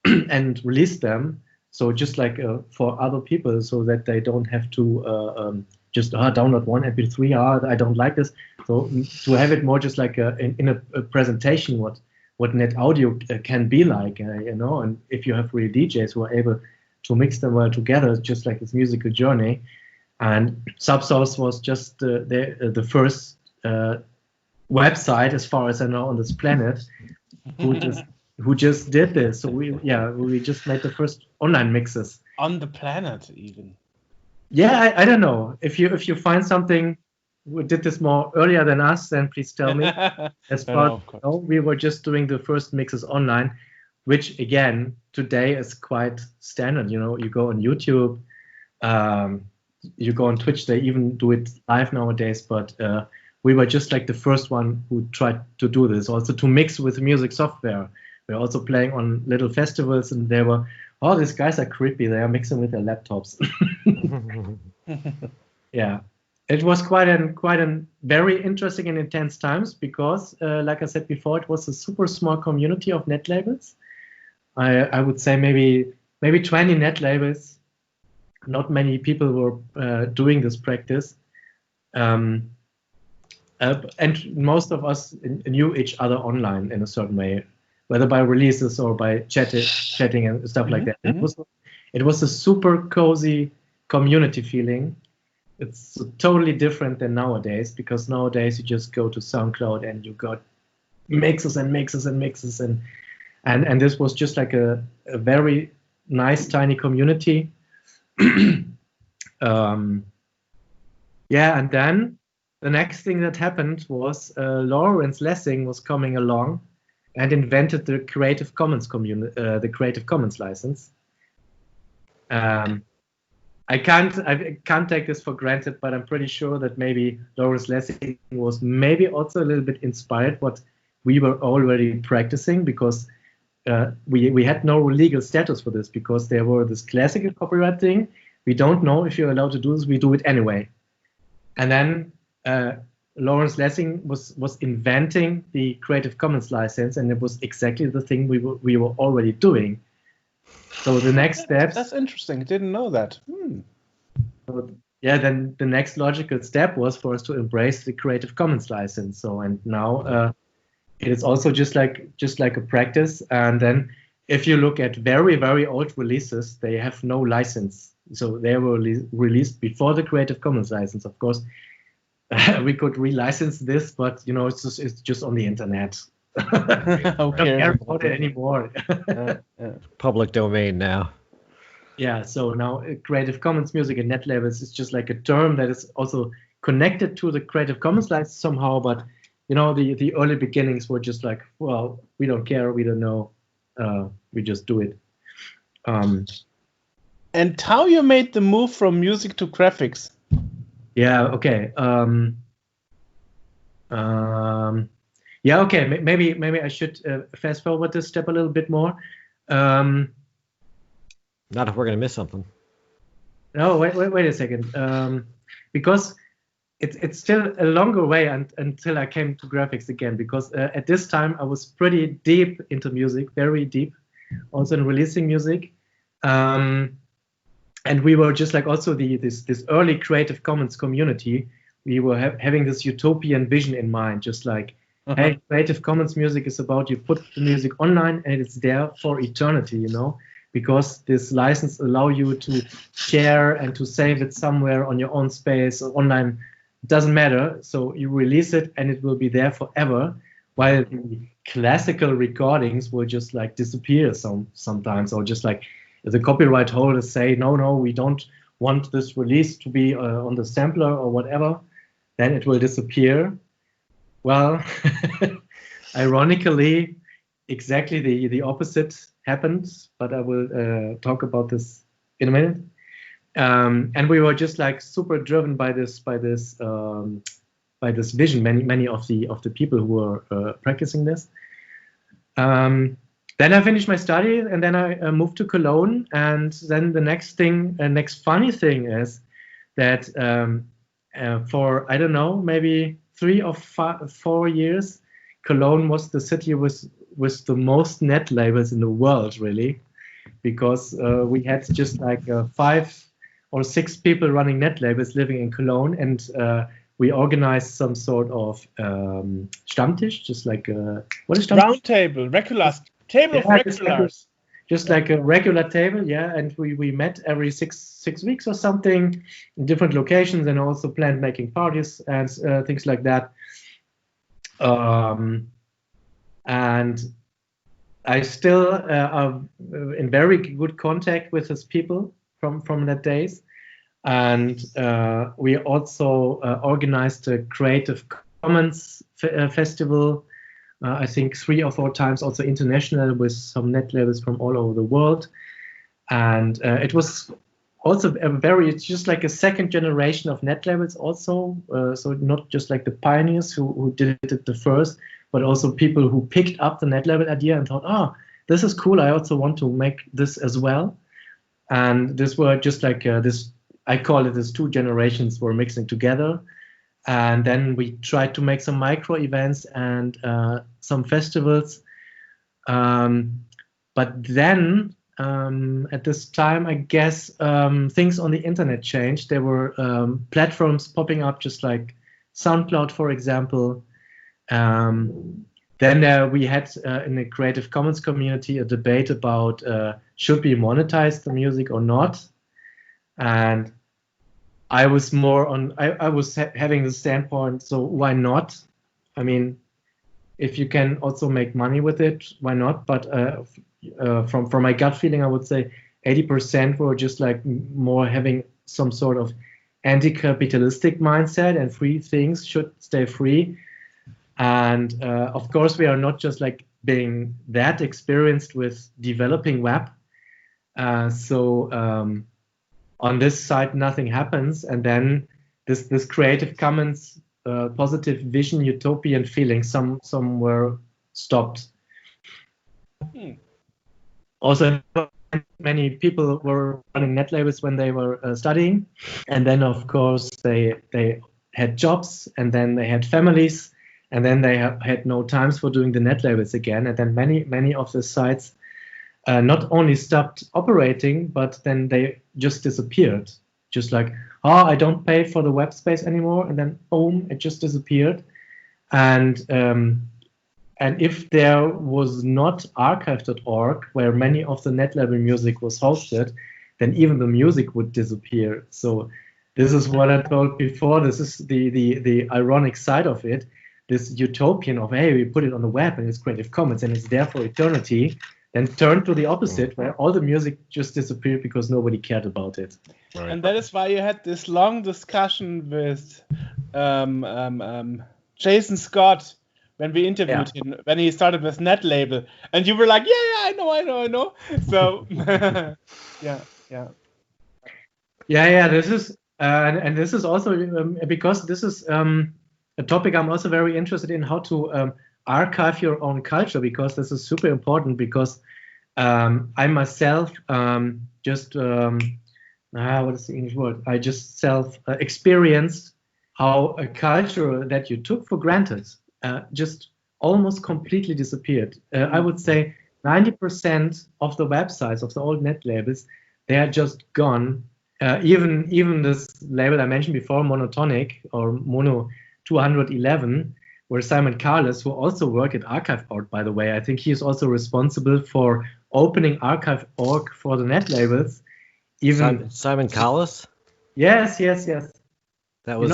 and released them. So just like for other people, so that they don't have to just download one MP3. I don't like this. So to have it more just like in a presentation, what net audio can be like, and if you have real DJs who are able to mix them well together, just like this musical journey. And Subsource was just the first website, as far as I know, on this planet who just did this. So we just made the first online mixes on the planet, even. Yeah, I don't know if you find something who did this more earlier than us, then please tell me. As far as we were just doing the first mixes online, which again today is quite standard. You go on YouTube, you go on Twitch. They even do it live nowadays, but we were just like the first one who tried to do this, also to mix with music software. We're also playing on little festivals, and they were, these guys are creepy. They are mixing with their laptops. Yeah, it was quite a very interesting and intense times because, like I said before, it was a super small community of Netlabels. I would say maybe 20 Netlabels. Not many people were doing this practice. And most of us knew each other online in a certain way, whether by releases or by chatting and stuff like that. It was a super cozy community feeling. It's totally different than nowadays, because nowadays you just go to SoundCloud and you got mixes and mixes and mixes, and this was just like a very nice tiny community. And then the next thing that happened was Lawrence Lessing was coming along and invented the Creative Commons the Creative Commons license. I can't take this for granted, but I'm pretty sure that maybe Lawrence Lessing was maybe also a little bit inspired what we were already practicing, because we had no legal status for this, because there were this classical copyright thing. We don't know if you're allowed to do this. We do it anyway. And then Lawrence Lessing was inventing the Creative Commons license, and it was exactly the thing we were already doing. So the next steps. That's interesting. I didn't know that. So, then the next logical step was for us to embrace the Creative Commons license. So, and now it is also just like a practice. And then if you look at very, very old releases, they have no license. So they were released before the Creative Commons license. Of course, we could relicense this, but it's just on the internet. Okay. Don't care about it anymore. Public domain now. Yeah, so now Creative Commons music and Netlabels is just like a term that is also connected to the Creative Commons license somehow, but the early beginnings were just like, well, we don't care, we don't know, we just do it. And how you made the move from music to graphics? Yeah, okay. Okay. Maybe I should fast forward this step a little bit more. Not if we're gonna miss something. No, wait a second. Because it's still a longer way until I came to graphics again. Because at this time I was pretty deep into music, very deep, also in releasing music. And we were just like also this early Creative Commons community. We were having this utopian vision in mind, just like, hey, Creative Commons music is about you put the music online and it's there for eternity, because this license allow you to share and to save it somewhere on your own space or online. It doesn't matter. So you release it and it will be there forever, while the classical recordings will just like disappear sometimes, or just like the copyright holders say, no, we don't want this release to be on the sampler or whatever, then it will disappear. Well, ironically, exactly the opposite happened, but I will talk about this in a minute. And we were just like super driven by this vision. Many of the people who were practicing this. Then I finished my study, and then I moved to Cologne. And then the next funny thing is that for, I don't know, maybe 3 or 4 years, Cologne was the city with the most net labels in the world, really, because we had just like 5 or 6 people running net labels living in Cologne, and we organized some sort of Stammtisch, just like what is Stammtisch? Round table, regulars, table of regulars. Just like a regular table, yeah, and we met every six weeks or something in different locations, and also planned making parties and things like that. And I still am in very good contact with his people from that days, and we also organized a Creative Commons festival. I think 3 or 4 times, also international, with some net labels from all over the world. And it was also it's just like a second generation of net labels also. So not just like the pioneers who did it the first, but also people who picked up the net label idea and thought, oh, this is cool, I also want to make this as well. And this were just like this, I call it as 2 generations were mixing together. And then we tried to make some micro events and some festivals. But then at this time, I guess things on the internet changed. There were platforms popping up, just like SoundCloud, for example. Then we had in the Creative Commons community a debate about should we monetize the music or not. And I was more on, I was having the standpoint, so why not? I mean, if you can also make money with it, why not? But from my gut feeling, I would say 80% were just like more having some sort of anti-capitalistic mindset, and free things should stay free. And of course, we are not just like being that experienced with developing web. On this side, nothing happens, and then this Creative Commons positive vision, utopian feeling, some were stopped. Also, many people were running net labels when they were studying, and then of course they had jobs, and then they had families, and then they had no times for doing the net labels again, and then many of the sites not only stopped operating, but then they just disappeared. Just like, oh, I don't pay for the web space anymore, and then boom, it just disappeared. And if there was not archive.org, where many of the net label music was hosted, then even the music would disappear. So this is what I told before. This is the ironic side of it. This utopian of, hey, we put it on the web and it's Creative Commons and it's there for eternity. Then turned to the opposite, where all the music just disappeared because nobody cared about it. Right. And that is why you had this long discussion with Jason Scott when we interviewed him, when he started with Netlabel, and you were like, yeah, I know. So, yeah. This is and this is also because this is a topic I'm also very interested in, how to archive your own culture, because this is super important, because I myself just what is the English word? I just experienced how a culture that you took for granted just almost completely disappeared. I would say 90% of the websites of the old net labels, they are just gone. Even this label I mentioned before, Monotonic or Mono 211, where Simon Carlos, who also worked at Archive.org, by the way, I think he is also responsible for opening Archive.org for the net labels. Even Simon Carlos? Yes. That was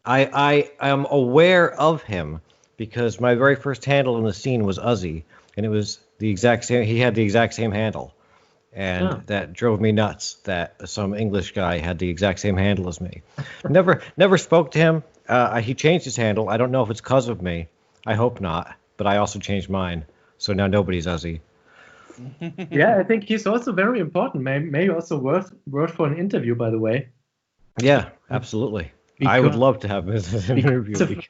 I am aware of him because my very first handle in the scene was Uzzy, and it was the exact same. He had the exact same handle, and that drove me nuts that some English guy had the exact same handle as me. Never spoke to him. he changed his handle. I don't know if it's because of me. I hope not. But I also changed mine. So now nobody's Uzzy. Yeah, I think he's also very important. Maybe also worth for an interview, by the way. Yeah, absolutely. I would love to have him as an interview.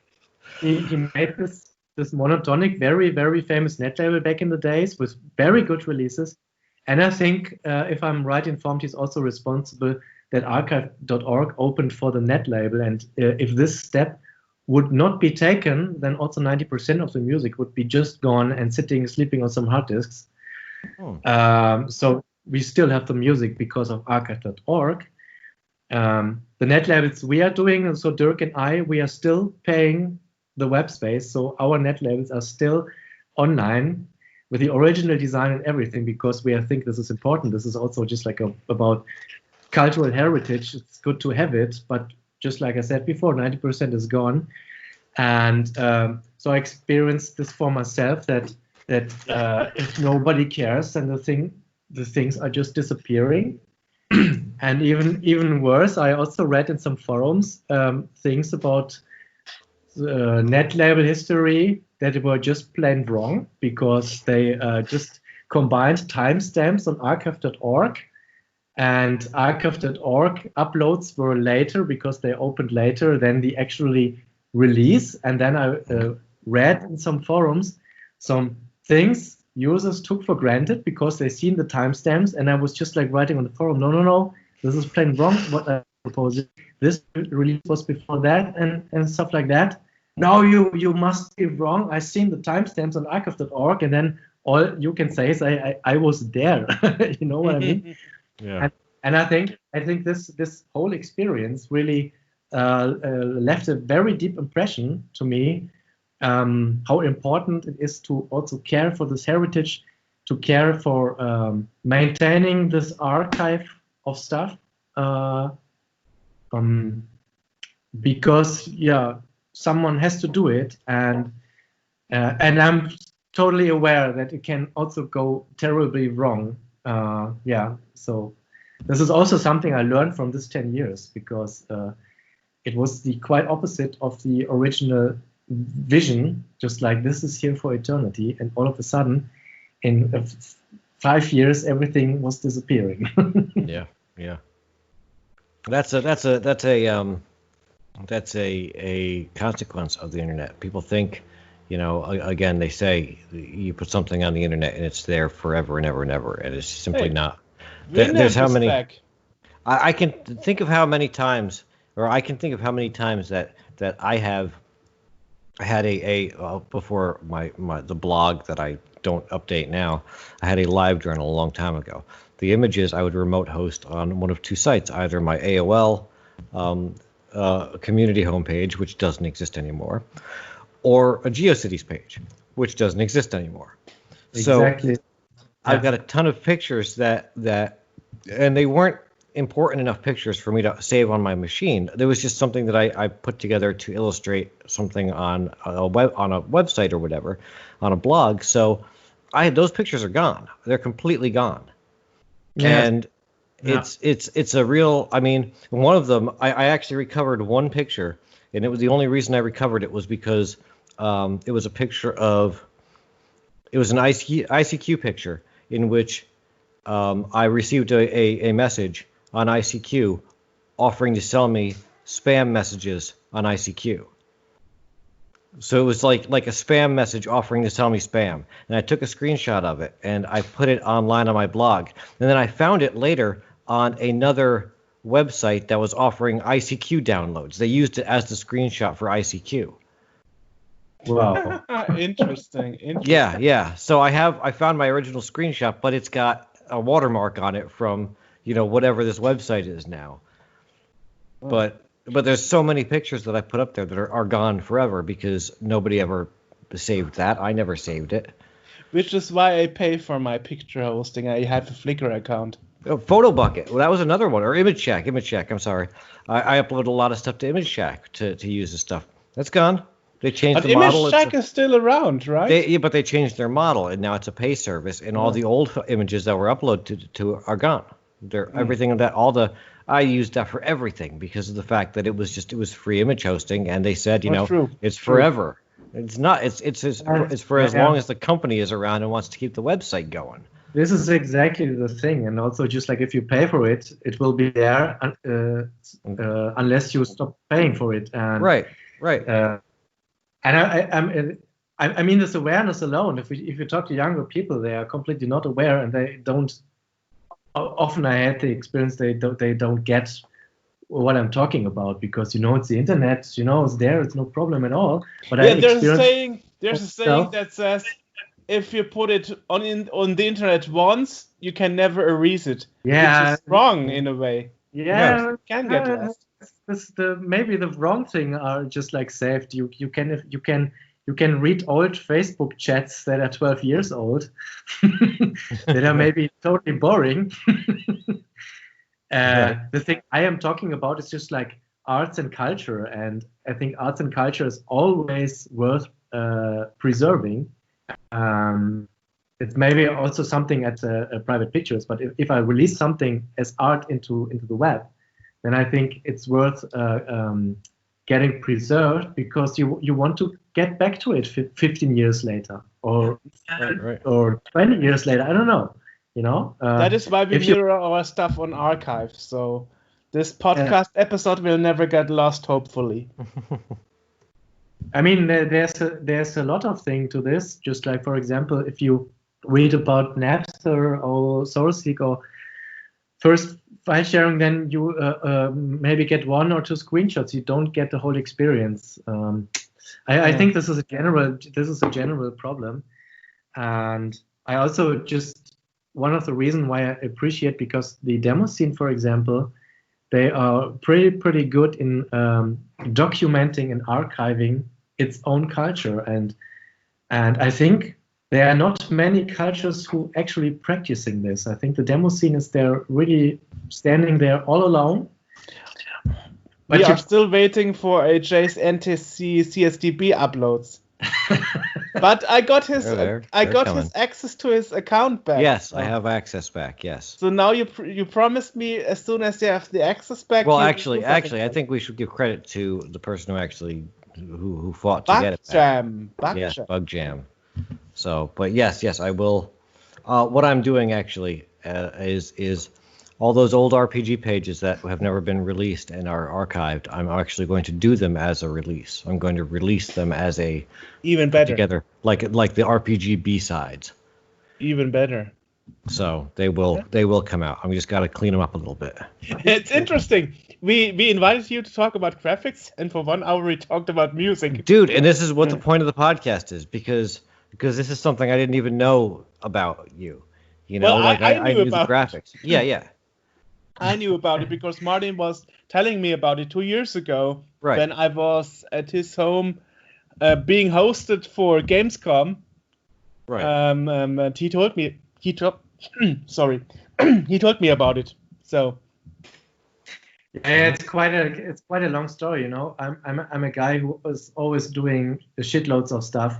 He made this monotonic, very, very famous Netlabel back in the days with very good releases. And I think, if I'm right informed, he's also responsible that archive.org opened for the Netlabel. And if this step would not be taken, then also 90% of the music would be just gone and sleeping on some hard disks. So we still have the music because of archive.org. The Netlabels we are doing, so Dirk and I, we are still paying the web space. So our Netlabels are still online with the original design and everything, because we think this is important. This is also just like about cultural heritage. It's good to have it, but just like I said before, 90% is gone. And so I experienced this for myself, that if nobody cares, then the things are just disappearing. And even worse, I also read in some forums things about Netlabel history that were just plain wrong, because they just combined timestamps on archive.org, and archive.org uploads were later because they opened later than the actually release. And then I read in some forums some things users took for granted because they seen the timestamps, and I was just like writing on the forum, no, this is plain wrong what I propose. This release was before that, and stuff like that. No, you must be wrong. I seen the timestamps on archive.org, and then all you can say is I was there. You know what I mean? Yeah. And I think this whole experience really left a very deep impression to me. How important it is to also care for this heritage, to care for maintaining this archive of stuff, because someone has to do it, and I'm totally aware that it can also go terribly wrong. So this is also something I learned from this 10 years, because it was the quite opposite of the original vision, just like this is here for eternity, and all of a sudden in 5 years everything was disappearing. yeah that's a consequence of the internet. People think, again, they say you put something on the internet and it's there forever and ever and ever, and it's simply not. There's how many I can think of how many times that I had before the blog that I don't update now, I had a live journal a long time ago. The images I would remote host on one of two sites, either my AOL community homepage, which doesn't exist anymore, or a GeoCities page, which doesn't exist anymore. Exactly. So I've got a ton of pictures that and they weren't important enough pictures for me to save on my machine. There was just something that I put together to illustrate something on a website or whatever, on a blog. So those pictures are gone. They're completely gone. Yeah. And it's a real, one of them, I actually recovered one picture, and it was the only reason I recovered it was because it was a picture of, it was an ICQ picture in which I received a message on ICQ offering to sell me spam messages on ICQ. So it was like a spam message offering to sell me spam. And I took a screenshot of it and I put it online on my blog. And then I found it later on another website that was offering ICQ downloads. They used it as the screenshot for ICQ. Wow. Interesting. Yeah. So I found my original screenshot, but it's got a watermark on it from whatever this website is now. But there's so many pictures that I put up there that are gone forever because nobody ever saved that. I never saved it. Which is why I pay for my picture hosting. I have a Flickr account. Photo Bucket. Well, that was another one. Or Image Shack. I'm sorry. I upload a lot of stuff to Image Shack to use this stuff. That's gone. They changed the model. Image Shack is still around, right? But they changed their model, and now it's a pay service, and all the old images that were uploaded to are gone. Everything that all the I used that for everything because of the fact that it was free image hosting, and they said, True. it's forever. It's not. It's for as long as the company is around and wants to keep the website going. This is exactly the thing, and also just like if you pay for it, it will be there unless you stop paying for it. And, Right. And I mean, this awareness alone. If you talk to younger people, they are completely not aware, and they don't. Often, I had the experience they don't get what I'm talking about because it's the internet. It's there. It's no problem at all. But there's a saying that says, if you put it on the internet once, you can never erase it. Yeah, which is wrong in a way. Yeah, it can get lost. Maybe the wrong thing are just like saved. You can read old Facebook chats that are 12 years old that are maybe totally boring. The thing I am talking about is just like arts and culture, and I think arts and culture is always worth preserving. It's maybe also something at private pictures, but if I release something as art into the web, then I think it's worth getting preserved because you want to get back to it 15 years later or 20 years later. I don't know. That is why we mirror our stuff on archive. So this podcast episode will never get lost, hopefully. I mean, there's a lot of thing to this. Just like, for example, if you read about Napster or SourceSeek or first file sharing, then you maybe get 1 or 2 screenshots. You don't get the whole experience. I think this is a general problem, and I also just one of the reasons why I appreciate, because the demo scene, for example, they are pretty good in documenting and archiving its own culture, and I think there are not many cultures who actually practicing this. I think the demo scene is there really standing there all alone. But we are still waiting for AJ's NTC CSDB uploads. But I got his his access to his account back. Yes, I have access back. Yes. So now you promised me as soon as you have the access back. Well, actually, I think we should give credit to the person who fought to get it back. Yes, Bug Jam. So, but yes, I will. What I'm doing actually is all those old RPG pages that have never been released and are archived. I'm actually going to do them as a release. I'm going to release them as a even better together, like the RPG B-sides. Even better. So they will come out. I'm just got to clean them up a little bit. It's interesting. We invited you to talk about graphics, and for 1 hour we talked about music. Dude, and this is what the point of the podcast is, because this is something I didn't even know about you. Well, I knew about the graphics. Yeah. I knew about it because Martin was telling me about it 2 years ago. Right. When I was at his home being hosted for Gamescom. Right. And he told me he told me about it. So yeah, it's quite a long story, I'm a guy who was always doing shitloads of stuff,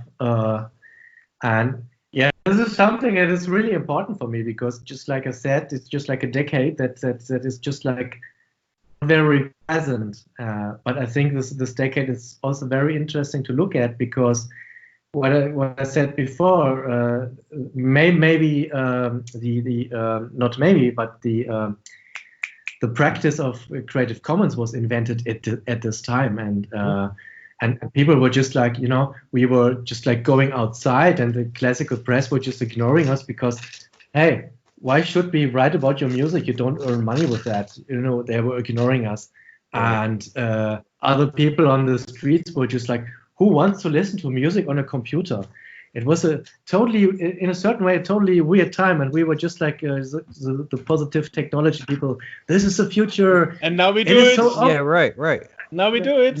and yeah, this is something that is really important for me because, just like I said, it's just like a decade that is just like very present. But I think this decade is also very interesting to look at because what I said before, maybe not maybe, but the practice of Creative Commons was invented at this time, and people were just like, we were just like going outside, and the classical press were just ignoring us because, hey, why should we write about your music? You don't earn money with that. They were ignoring us, and other people on the streets were just like, who wants to listen to music on a computer? It was in a certain way, a totally weird time, and we were just like the positive technology people. This is the future, and now we do it. Yeah, right. Now we do it.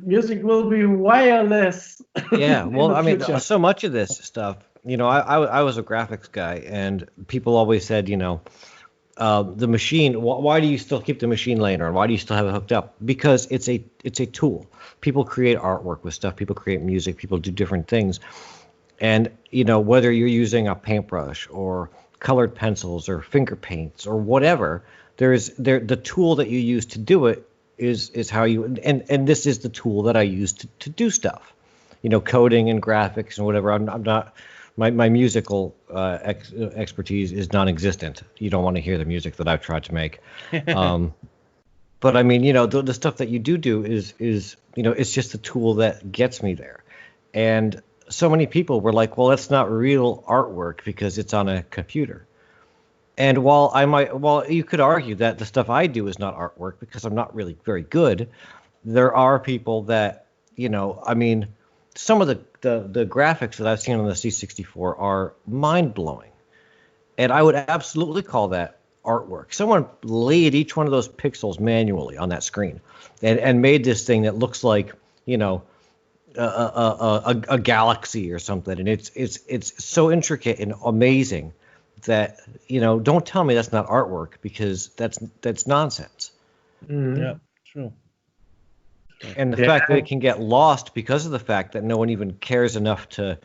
Music will be wireless. Yeah, well, I mean, so much of this stuff. I was a graphics guy, and people always said, the machine. Why do you still keep the machine laying around? Why do you still have it hooked up? Because it's a tool. People create artwork with stuff. People create music. People do different things. And whether you're using a paintbrush or colored pencils or finger paints or whatever. The tool that you use to do it is how you, and this is the tool that I use to do stuff, coding and graphics and whatever. I'm not, my musical expertise is non-existent. You don't want to hear the music that I've tried to make. But I mean, the stuff that you do is it's just a tool that gets me there. And so many people were like, well, that's not real artwork because it's on a computer. And while you could argue that the stuff I do is not artwork because I'm not really very good, there are people that, I mean, some of the graphics that I've seen on the C64 are mind-blowing. And I would absolutely call that artwork. Someone laid each one of those pixels manually on that screen and made this thing that looks like, a galaxy or something. And it's so intricate and amazing that, don't tell me that's not artwork because that's nonsense. Mm. Yeah, true. And the fact that it can get lost because of the fact that no one even cares enough to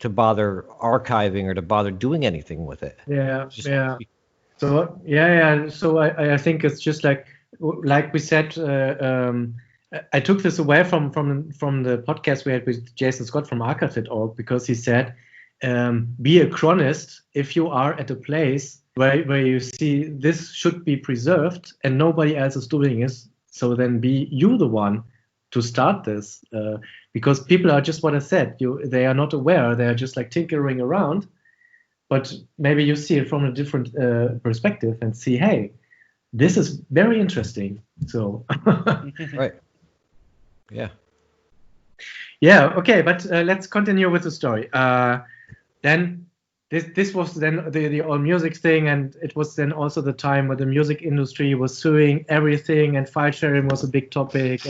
bother archiving or to bother doing anything with it. Yeah. So So I think it's just like we said. I took this away from the podcast we had with Jason Scott from Archive.org because he said, be a chronist if you are at a place where you see this should be preserved and nobody else is doing it. So then be you the one to start this, because people are just what I said. They are not aware. They are just like tinkering around. But maybe you see it from a different perspective and see, hey, this is very interesting. So right. Yeah. Yeah. Okay. But let's continue with the story. Then this was then the all music thing, and it was then also the time where the music industry was suing everything, and file sharing was a big topic,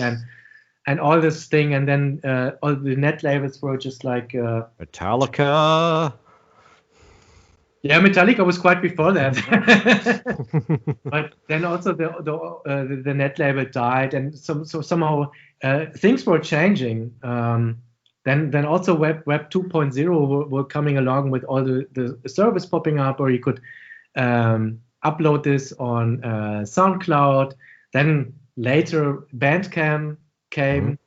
and all this thing, and then all the net labels were just like Metallica. Yeah, Metallica was quite before that. But then also the net label died, and so somehow things were changing. Then also Web 2.0 were coming along with all the service popping up, or you could upload this on SoundCloud. Then later Bandcamp came.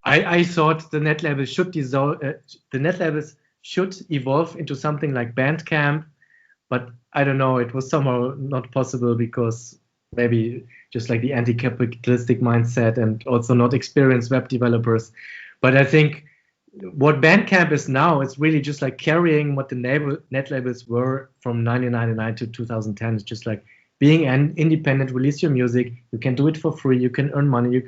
Mm-hmm. I thought the net labels should evolve into something like Bandcamp, but I don't know, it was somehow not possible because maybe just like the anti-capitalistic mindset and also not experienced web developers. But I think what Bandcamp is now, it's really just like carrying what the net labels were from 1999 to 2010. It's just like being an independent, release your music, you can do it for free, you can earn money,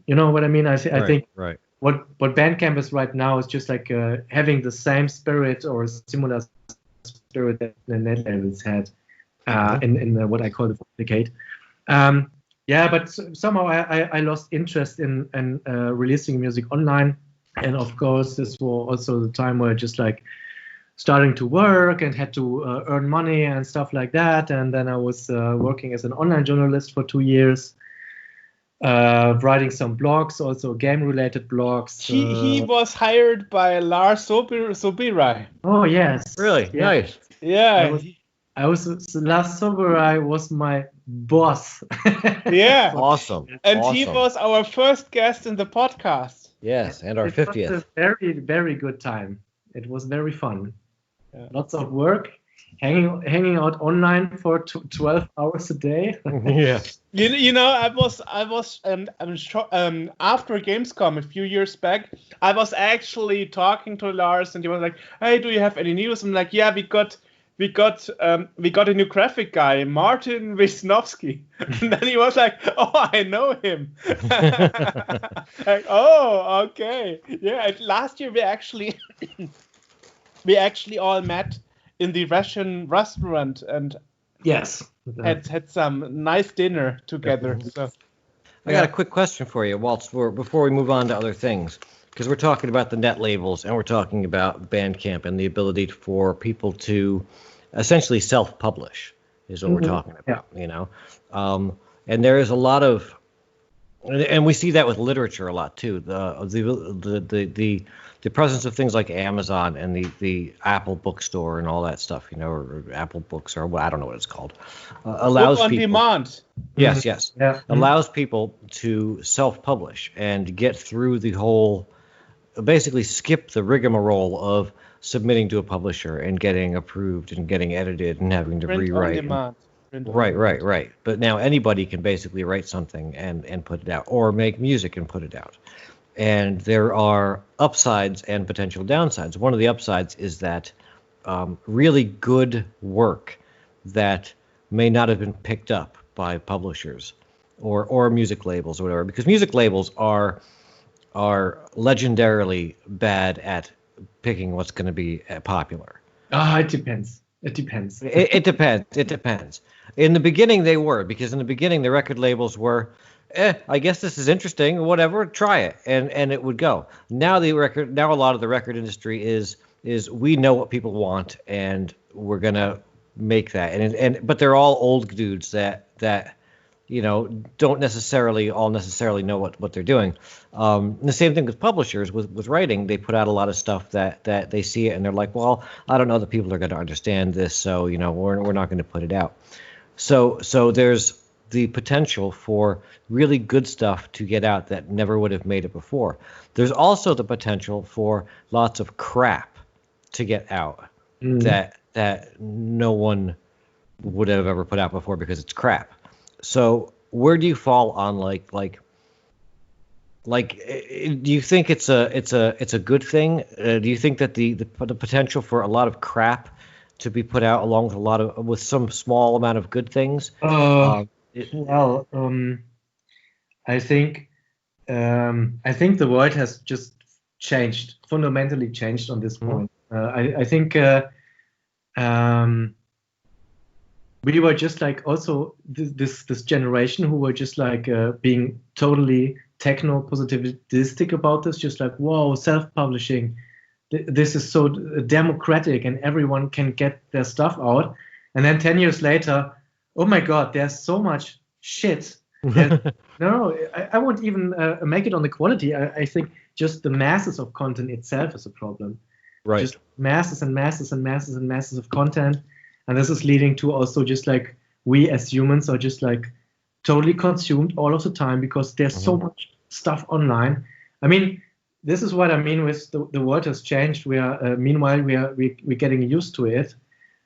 you know what I mean? I think right. What Bandcamp is right now is just like having the same spirit or similar spirit that the net labels had in what I call the decade. But somehow I lost interest in releasing music online, and of course this was also the time where I just like starting to work and had to earn money and stuff like that. And then I was working as an online journalist for 2 years. Writing some blogs, also game-related blogs. He was hired by Lars Sobirai. Oh yes, really nice. Yeah, Lars Sobirai was my boss. Yeah, awesome. And he was our first guest in the podcast. Yes, and our 50th. It was a very, very good time. It was very fun. Lots of work. Hanging out online for 12 hours a day. Yeah. I was after Gamescom a few years back, I was actually talking to Lars, and he was like, "Hey, do you have any news?" I'm like, "Yeah, we got a new graphic guy, Martin Wisniewski." And then he was like, "Oh, I know him." Like, oh, okay, yeah. And last year we actually all met in the Russian restaurant and yes, had some nice dinner together. So I got a quick question for you, Waltz, before we move on to other things, because we're talking about the net labels and we're talking about Bandcamp and the ability for people to essentially self-publish is what we're talking about, And there is a lot of And we see that with literature a lot too. The presence of things like Amazon and the Apple bookstore and all that stuff, or Apple Books, or I don't know what it's called, allows Book on people. demand. Yes, yes. Yeah. Allows people to self-publish and get through the whole, basically skip the rigmarole of submitting to a publisher and getting approved and getting edited and having to Print on rewrite. demand. Print on Right, demand. right. But now anybody can basically write something and put it out, or make music and put it out. And there are upsides and potential downsides. One of the upsides is that really good work that may not have been picked up by publishers or music labels or whatever, because music labels are legendarily bad at picking what's going to be popular. It depends. It depends. It depends. It depends. In the beginning, they were, because in the beginning, the record labels were, I guess this is interesting, whatever, try it, and it would go. Now a lot of the record industry is we know what people want, and we're gonna make that. But they're all old dudes that don't necessarily know what they're doing. The same thing with publishers with writing. They put out a lot of stuff that they see it and they're like, well, I don't know that people are going to understand this, so we're not going to put it out. So there's the potential for really good stuff to get out that never would have made it before. There's also the potential for lots of crap to get out that no one would have ever put out before because it's crap. So where do you fall on like do you think it's a good thing? Do you think that the potential for a lot of crap to be put out along with some small amount of good things? I think the world has just fundamentally changed on this point. I think we were just like also this generation who were just like being totally techno positivistic about this, just like, whoa, self-publishing, this is so democratic and everyone can get their stuff out. And then 10 years later, oh my God, there's so much shit. I won't even make it on the quality. I think just the masses of content itself is a problem. Right. Just masses and masses and masses and masses of content. And this is leading to also just like we as humans are just like totally consumed all of the time because there's so much stuff online. I mean, this is what I mean with the world has changed. Meanwhile we're getting used to it.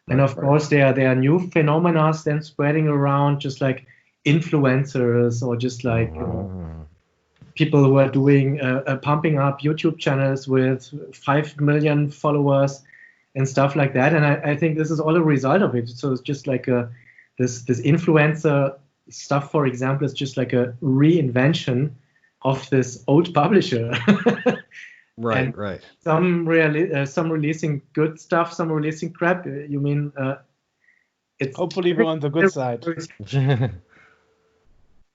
And of course there are new phenomena then spreading around, just like influencers or just like people who are doing pumping up YouTube channels with 5 million followers and stuff like that. And I think this is all a result of it. So it's just like this influencer stuff, for example, is just like a reinvention of this old publisher. Right, right. Some releasing good stuff, some releasing crap. You mean it's hopefully we're on the good side.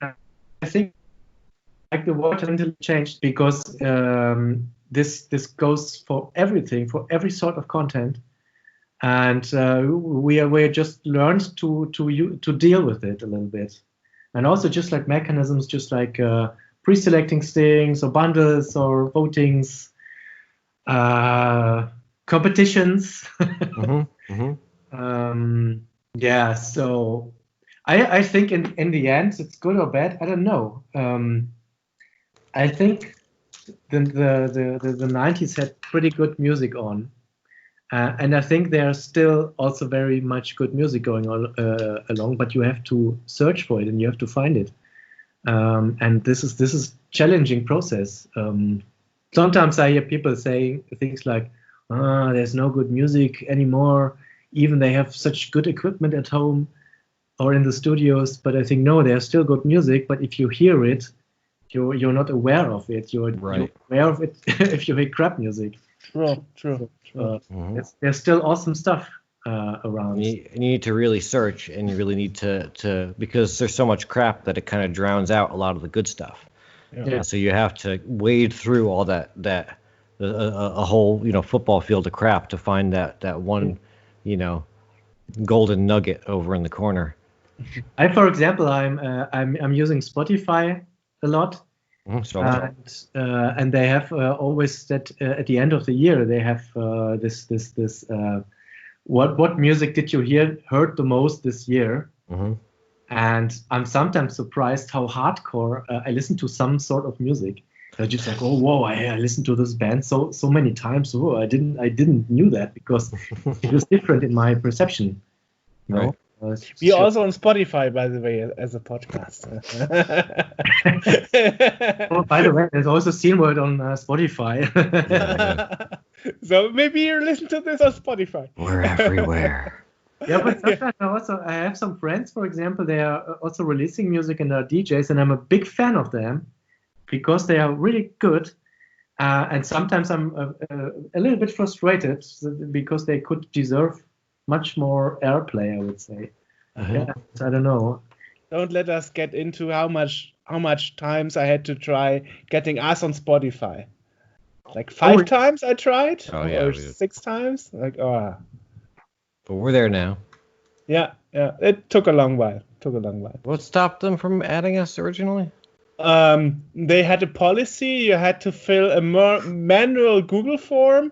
I think like the world has changed because this goes for everything, for every sort of content, and we just learned to deal with it a little bit, and also just like mechanisms, just like pre-selecting things or bundles or votings, competitions. Yeah, so I think in the end it's good or bad. I don't know. I think the 90s had pretty good music on, and I think there's still also very much good music going on along, but you have to search for it and you have to find it, and this is challenging process. Sometimes I hear people saying things like, there's no good music anymore, even they have such good equipment at home or in the studios. But I think no, there's still good music, but if you hear it, you're not aware of it. You're aware of it if you hear crap music. True. There's still awesome stuff around. You need to really search, and you really need to because there's so much crap that it kind of drowns out a lot of the good stuff. Yeah. So you have to wade through all that a whole football field of crap to find that one golden nugget over in the corner. For example, I'm using Spotify a lot. So And they have always that at the end of the year they have this what music did you heard the most this year? And I'm sometimes surprised how hardcore I listen to some sort of music. I'm just like, oh whoa, I listened to this band so many times. Oh, I didn't knew that because it was different in my perception. You know? We are also on Spotify, by the way, as a podcast. Oh, by the way, there's also Scene World on Spotify. So maybe you listen to this on Spotify. We're everywhere. Yeah, but sometimes I have some friends, for example, they are also releasing music and are DJs, and I'm a big fan of them because they are really good. And sometimes I'm a little bit frustrated because they could deserve much more airplay, I would say. Yeah, I don't know. Don't let us get into how much times I had to try getting us on Spotify. Like 5 times I tried, or 6 times. Like, But we're there now. Yeah. It took a long while. What stopped them from adding us originally? They had a policy. You had to fill a manual Google form,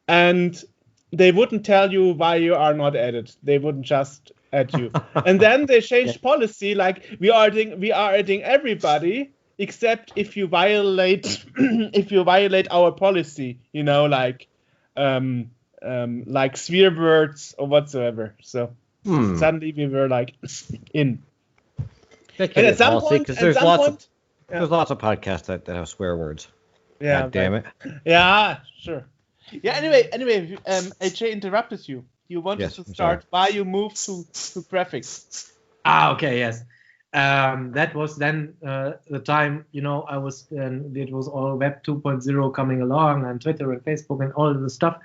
and they wouldn't tell you why you are not added. They wouldn't just add you. And then they changed policy, like we are adding everybody except if you violate our policy, you know, like swear words or whatsoever. So suddenly we were like in. And at some point, there's lots of podcasts that have swear words. Yeah, God damn it. Yeah, sure. Yeah. Anyway, AJ interrupted you. You wanted to start why you moved to graphics. Okay, yes. That was then the time, you know, it was all Web 2.0 coming along, and Twitter and Facebook and all of the stuff.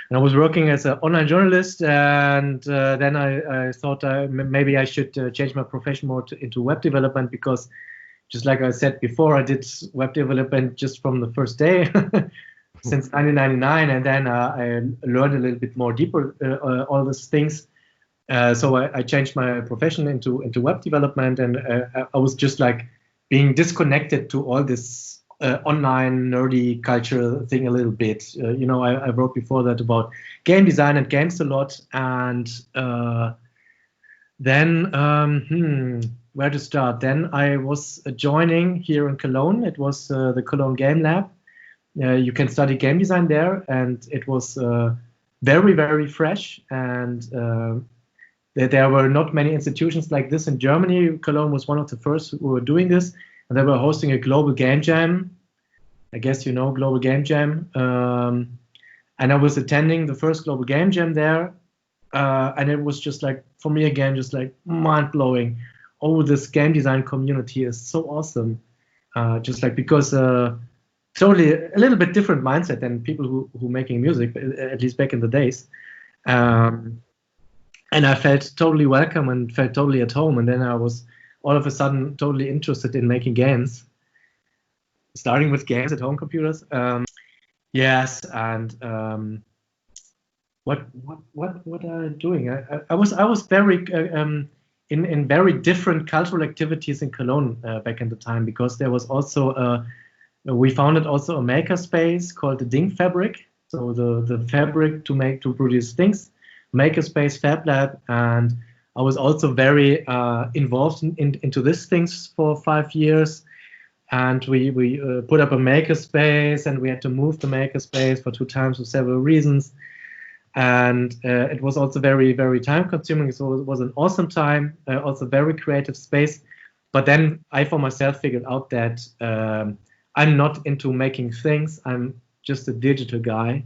And I was working as an online journalist, and then I thought maybe I should change my profession more into web development, because just like I said before, I did web development just from the first day since 1999, and then I learned a little bit more deeper all these things. So I changed my profession into web development, and I was just like being disconnected to all this online nerdy culture thing a little bit. You know, I wrote before that about game design and games a lot, and then where to start? Then I was joining here in Cologne. It was the Cologne Game Lab. You can study game design there, and it was very, very fresh, and there were not many institutions like this in Germany. Cologne was one of the first who were doing this, and they were hosting a global game jam. I guess you know Global Game Jam. And I was attending the first Global Game Jam there, and it was just like, for me again, just like mind-blowing. Oh, this game design community is so awesome. Just like, because totally a little bit different mindset than people who making music, at least back in the days. And I felt totally welcome and felt totally at home. And then I was all of a sudden totally interested in making games, starting with games at home computers. Yes, and what are I doing? I was very in very different cultural activities in Cologne back in the time, because there was also we founded also a makerspace called the Ding Fabric. So the fabric to produce things. Makerspace, Fab Lab, and I was also very involved into these things for 5 years. And we put up a makerspace, and we had to move the makerspace for 2 times for several reasons. And it was also very, very time consuming. So it was an awesome time, also very creative space. But then I for myself figured out that I'm not into making things. I'm just a digital guy.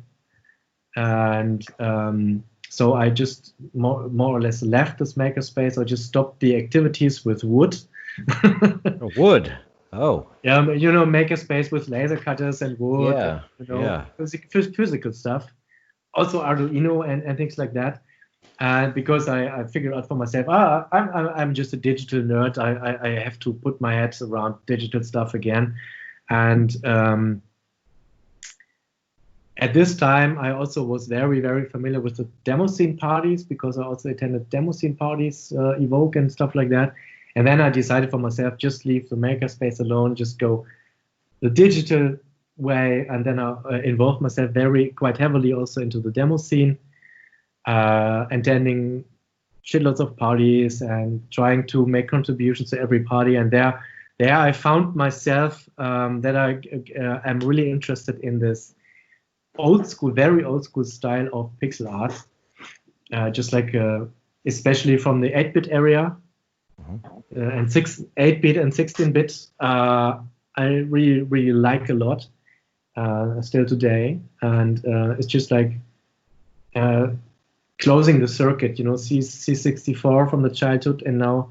And so I just more or less left this makerspace. I just stopped the activities with wood. Wood? Oh. Yeah, you know, makerspace with laser cutters and wood. Yeah, and, you know, physical stuff. Also Arduino and things like that. And because I figured out for myself, I'm just a digital nerd. I have to put my head around digital stuff again. And at this time, I also was very, very familiar with the demoscene parties, because I also attended demoscene parties, Evoke and stuff like that. And then I decided for myself, just leave the makerspace alone, just go the digital way. And then I involved myself quite heavily also into the demo scene, attending shitloads of parties and trying to make contributions to every party. And there I found myself that I am really interested in this very old school style of pixel art, just like especially from the 8-bit area, and 8-bit and 16-bit. I really like a lot still today, and it's just like closing the circuit, C64 from the childhood, and now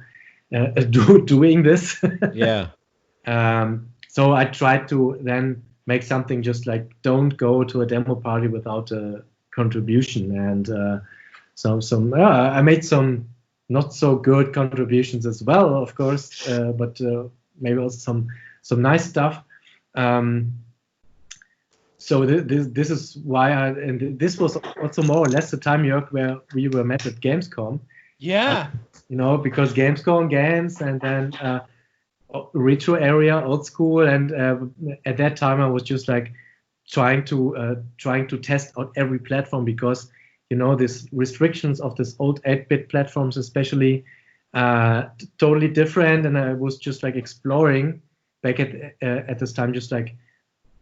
doing this. Yeah. So I tried to then make something just like, don't go to a demo party without a contribution. And I made some not so good contributions as well, of course, but maybe also some nice stuff. So this is why and this was also more or less the time, Joerg, where we were met at Gamescom. Yeah. Because Gamescom games, and then retro area, old school, and at that time I was just like trying to test out every platform, because these restrictions of this old 8-bit platforms especially totally different, and I was just like exploring back at this time, just like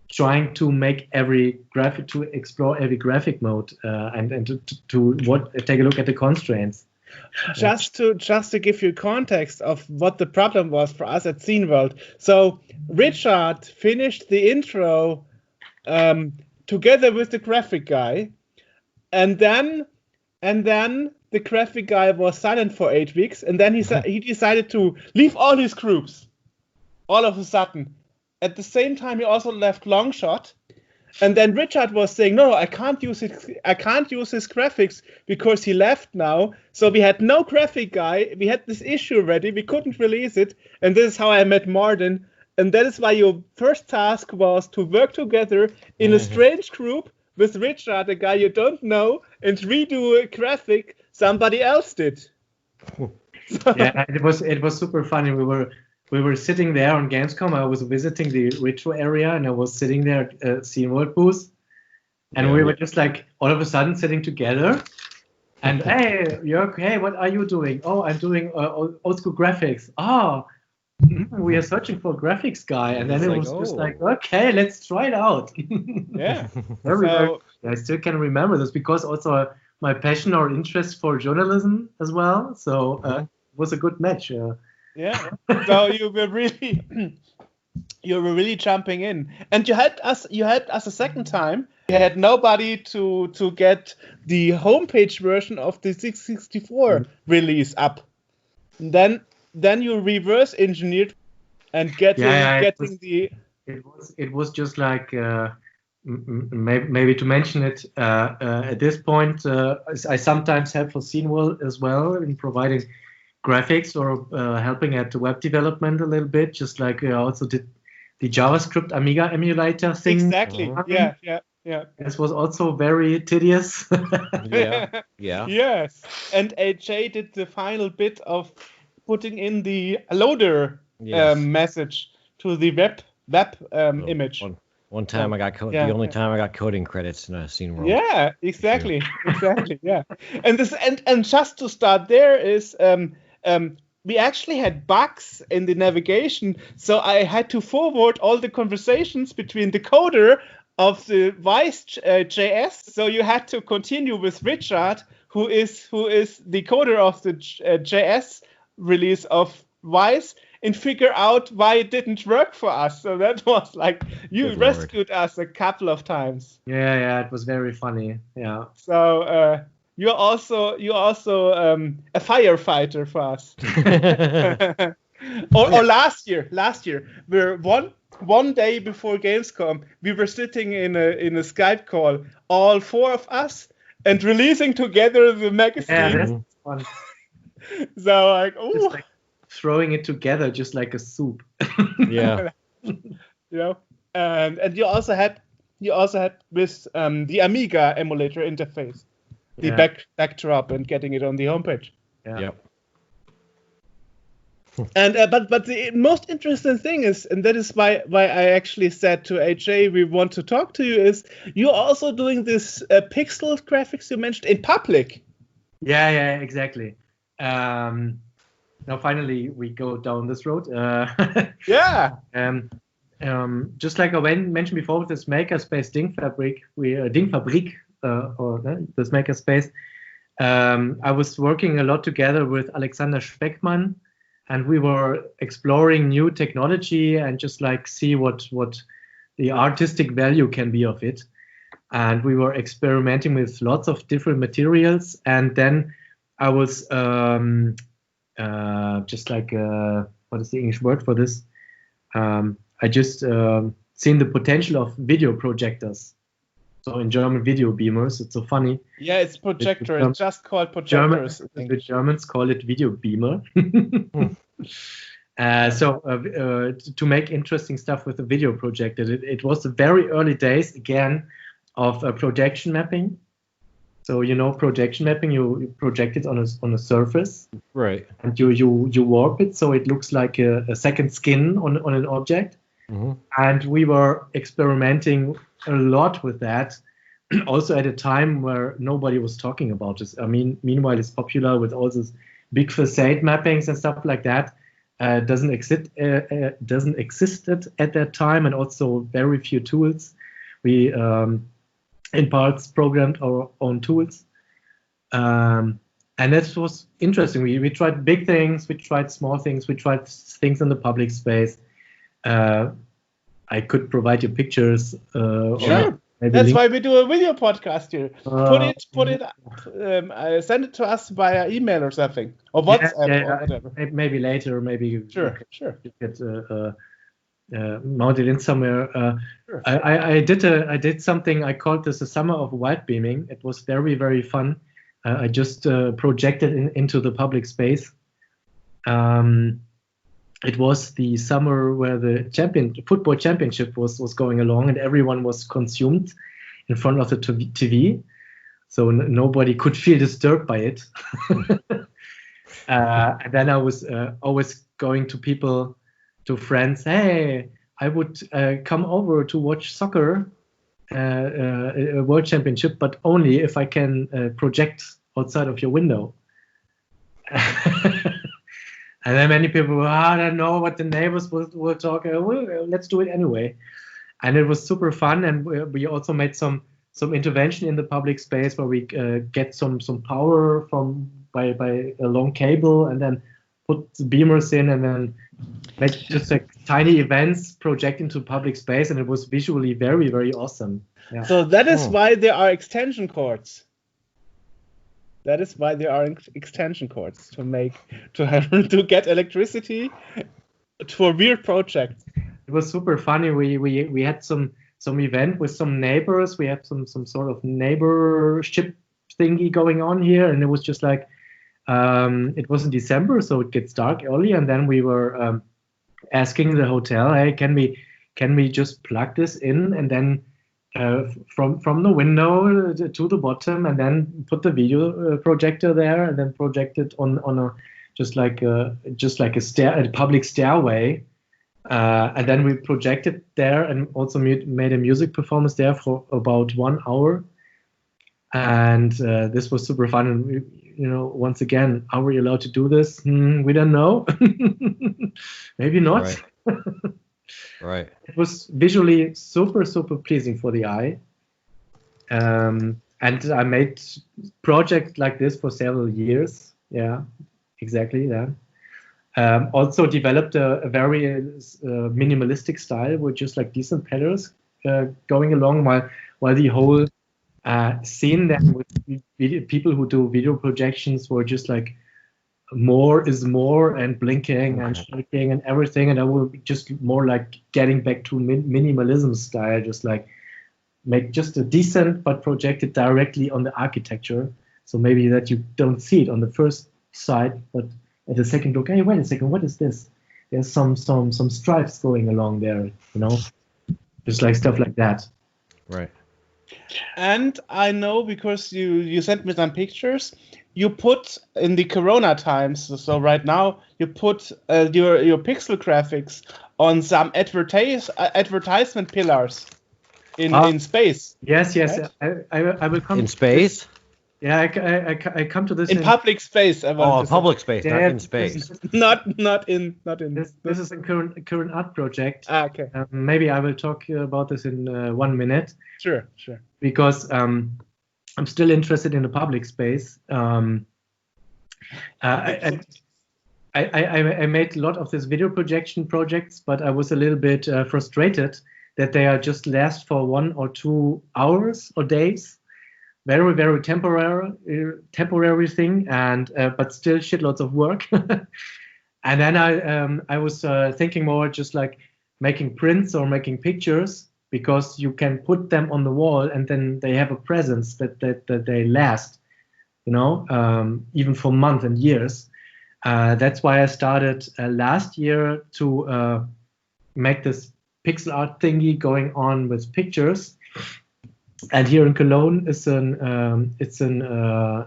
trying to make explore every graphic mode and to take a look at the constraints. Just to give you context of what the problem was for us at Scene World. So Richard finished the intro together with the graphic guy, and then the graphic guy was silent for 8 weeks, and then he decided to leave all his groups all of a sudden. At the same time, he also left Longshot. And then Richard was saying, no, I can't use his graphics because he left now. So we had no graphic guy. We had this issue already. We couldn't release it. And this is how I met Martin. And that is why your first task was to work together in a strange group with Richard, a guy you don't know, and redo a graphic somebody else did. Yeah, it was super funny. We were sitting there on Gamescom. I was visiting the retro area, and I was sitting there at Scene World booth, and we were just like all of a sudden sitting together. And hey, Joerg, hey, what are you doing? Oh, I'm doing old school graphics. Oh, we are searching for a graphics guy, and then it was just like, okay, let's try it out. Yeah. I still can remember this because also my passion or interest for journalism as well. So it was a good match. Yeah. So you were really jumping in, and you had us a second time. You had nobody to get the homepage version of the 664 release up. And then you reverse engineered and getting the. It was just like maybe to mention it at this point. I sometimes help for Scene World as well in providing graphics or helping at the web development a little bit, just like I also did the JavaScript Amiga emulator thing. Exactly. Yeah. This was also very tedious. Yeah. Yes. And AJ did the final bit of putting in the loader message to the web image. One time I got the only time I got coding credits in a Scene World. Yeah, exactly. Yeah. And just to start there is we actually had bugs in the navigation, so I had to forward all the conversations between the coder of the Wise JS. So you had to continue with Richard, who is the coder of the JS release of Wise, and figure out why it didn't work for us. So that was like, you rescued us a couple of times. Yeah, it was very funny. Yeah. So you're also a firefighter for us. or last year, we're one day before Gamescom, we were sitting in a Skype call, all four of us, and releasing together the magazine. Yeah, that's fun. So like, ooh. Throwing it together just like a soup. Yeah. And you also had with the Amiga emulator interface, the backdrop and getting it on the homepage. Yeah. Yep. And but the most interesting thing is, and that is why I actually said to AJ we want to talk to you, is you're also doing this pixel graphics you mentioned in public. Yeah, exactly. Now finally we go down this road. Yeah. Just like I mentioned before with this makerspace Dingfabrik, this makerspace. I was working a lot together with Alexander Speckmann, and we were exploring new technology and just like see what the artistic value can be of it. And we were experimenting with lots of different materials. And then I was just like, what is the English word for this? I just seen the potential of video projectors. So in German, video beamers. It's so funny. Yeah, it's projector. It's just called projectors. The Germans call it video beamer. To make interesting stuff with the video projector, it was the very early days again of projection mapping. So projection mapping, you project it on a surface, right? And you warp it so it looks like a second skin on an object. Mm-hmm. And we were experimenting a lot with that, also at a time where nobody was talking about this. I mean, meanwhile, it's popular with all these big facade mappings and stuff like that. Doesn't exist at that time, and also very few tools. We in parts programmed our own tools, and that was interesting. We tried big things, we tried small things, we tried things in the public space. I could provide you pictures. Sure. That's why we do a video podcast here. Put it up. Send it to us via email or something, or WhatsApp or whatever. Maybe later, maybe. Sure. You get mounted in somewhere. Sure. I did something. I called this the Summer of White Beaming. It was very, very fun. I just projected into the public space. It was the summer where the football championship was going along, and everyone was consumed in front of the TV, so nobody could feel disturbed by it. And then I was always going to friends, hey, I would come over to watch soccer, a world championship, but only if I can project outside of your window. And then many people, I don't know what the neighbors will talk. Well, let's do it anyway. And it was super fun. And we also made some intervention in the public space where we get some power by a long cable, and then put the beamers in, and then make just like tiny events project into public space. And it was visually very, very awesome. Yeah. So that is why there are extension cords. That is why there are extension cords to get electricity for weird projects. It was super funny. We had some event with some neighbors. We had some sort of neighborship thingy going on here, and it was just like it was in December, so it gets dark early, and then we were asking the hotel, hey, can we just plug this in and then from the window to the bottom, and then put the video projector there, and then project it on a just like a public stairway, and then we projected there, and also made a music performance there for about 1 hour, and this was super fun. And we, once again, are we allowed to do this? We don't know. Maybe not. Right. Right. It was visually super, super pleasing for the eye. And I made projects like this for several years. Yeah, exactly. Yeah. Also developed a very minimalistic style with just like decent patterns going along, while the whole scene then with people who do video projections were just like more is more, and blinking and shaking and everything, and I will be just more like getting back to minimalism style, just like make just a decent but projected directly on the architecture, so maybe that you don't see it on the first sight, but at the second look, hey, wait a second, what is this? There's some stripes going along there, just like stuff like that. Right. And I know because you sent me some pictures. You put in the Corona times, so right now you put your pixel graphics on some advertisement pillars in space. Yes, Right? I will come In space? Yeah, I come to this In public space. I want Oh, to say. public space, not Yeah, in space. Not in. This is a current art project. Okay. Maybe I will talk about this in 1 minute Sure. because I'm still interested in the public space. I made a lot of these video projection projects, but I was a little bit frustrated that they are just last for 1 or 2 hours or days. Very, very temporary thing, and but still shitloads of work. And then I was thinking more just like making prints or making pictures, because you can put them on the wall and then they have a presence that they last, even for months and years. That's why I started last year to make this pixel art thingy going on with pictures. And here in Cologne it's an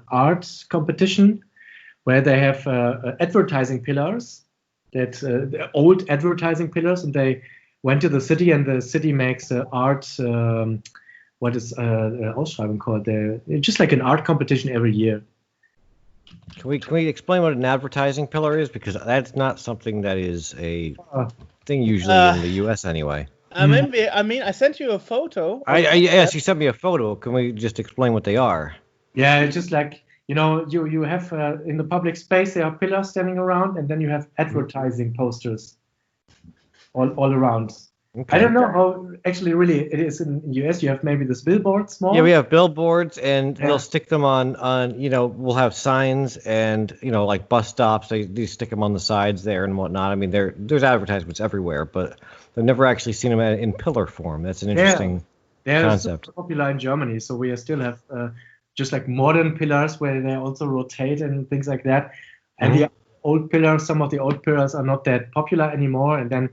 art competition where they have advertising pillars, that old advertising pillars, and they went to the city, and the city makes art. What is Ausschreibung called? Just like an art competition every year. Can we explain what an advertising pillar is? Because that's not something that is a thing usually in the U.S. anyway. I mean, I sent you a photo. Yes, you sent me a photo. Can we just explain what they are? Yeah, it's just like, you have in the public space, there are pillars standing around, and then you have advertising posters all around. Okay. I don't know how actually really it is in the US. You have maybe this billboard small. Yeah, we have billboards, and they'll stick them on we'll have signs, and like bus stops, they stick them on the sides there and whatnot. I mean, there's advertisements everywhere, but I've never actually seen them in pillar form. That's an interesting concept. They're popular in Germany, so we still have just like modern pillars where they also rotate and things like that. And the old pillars, some of the old pillars are not that popular anymore, and then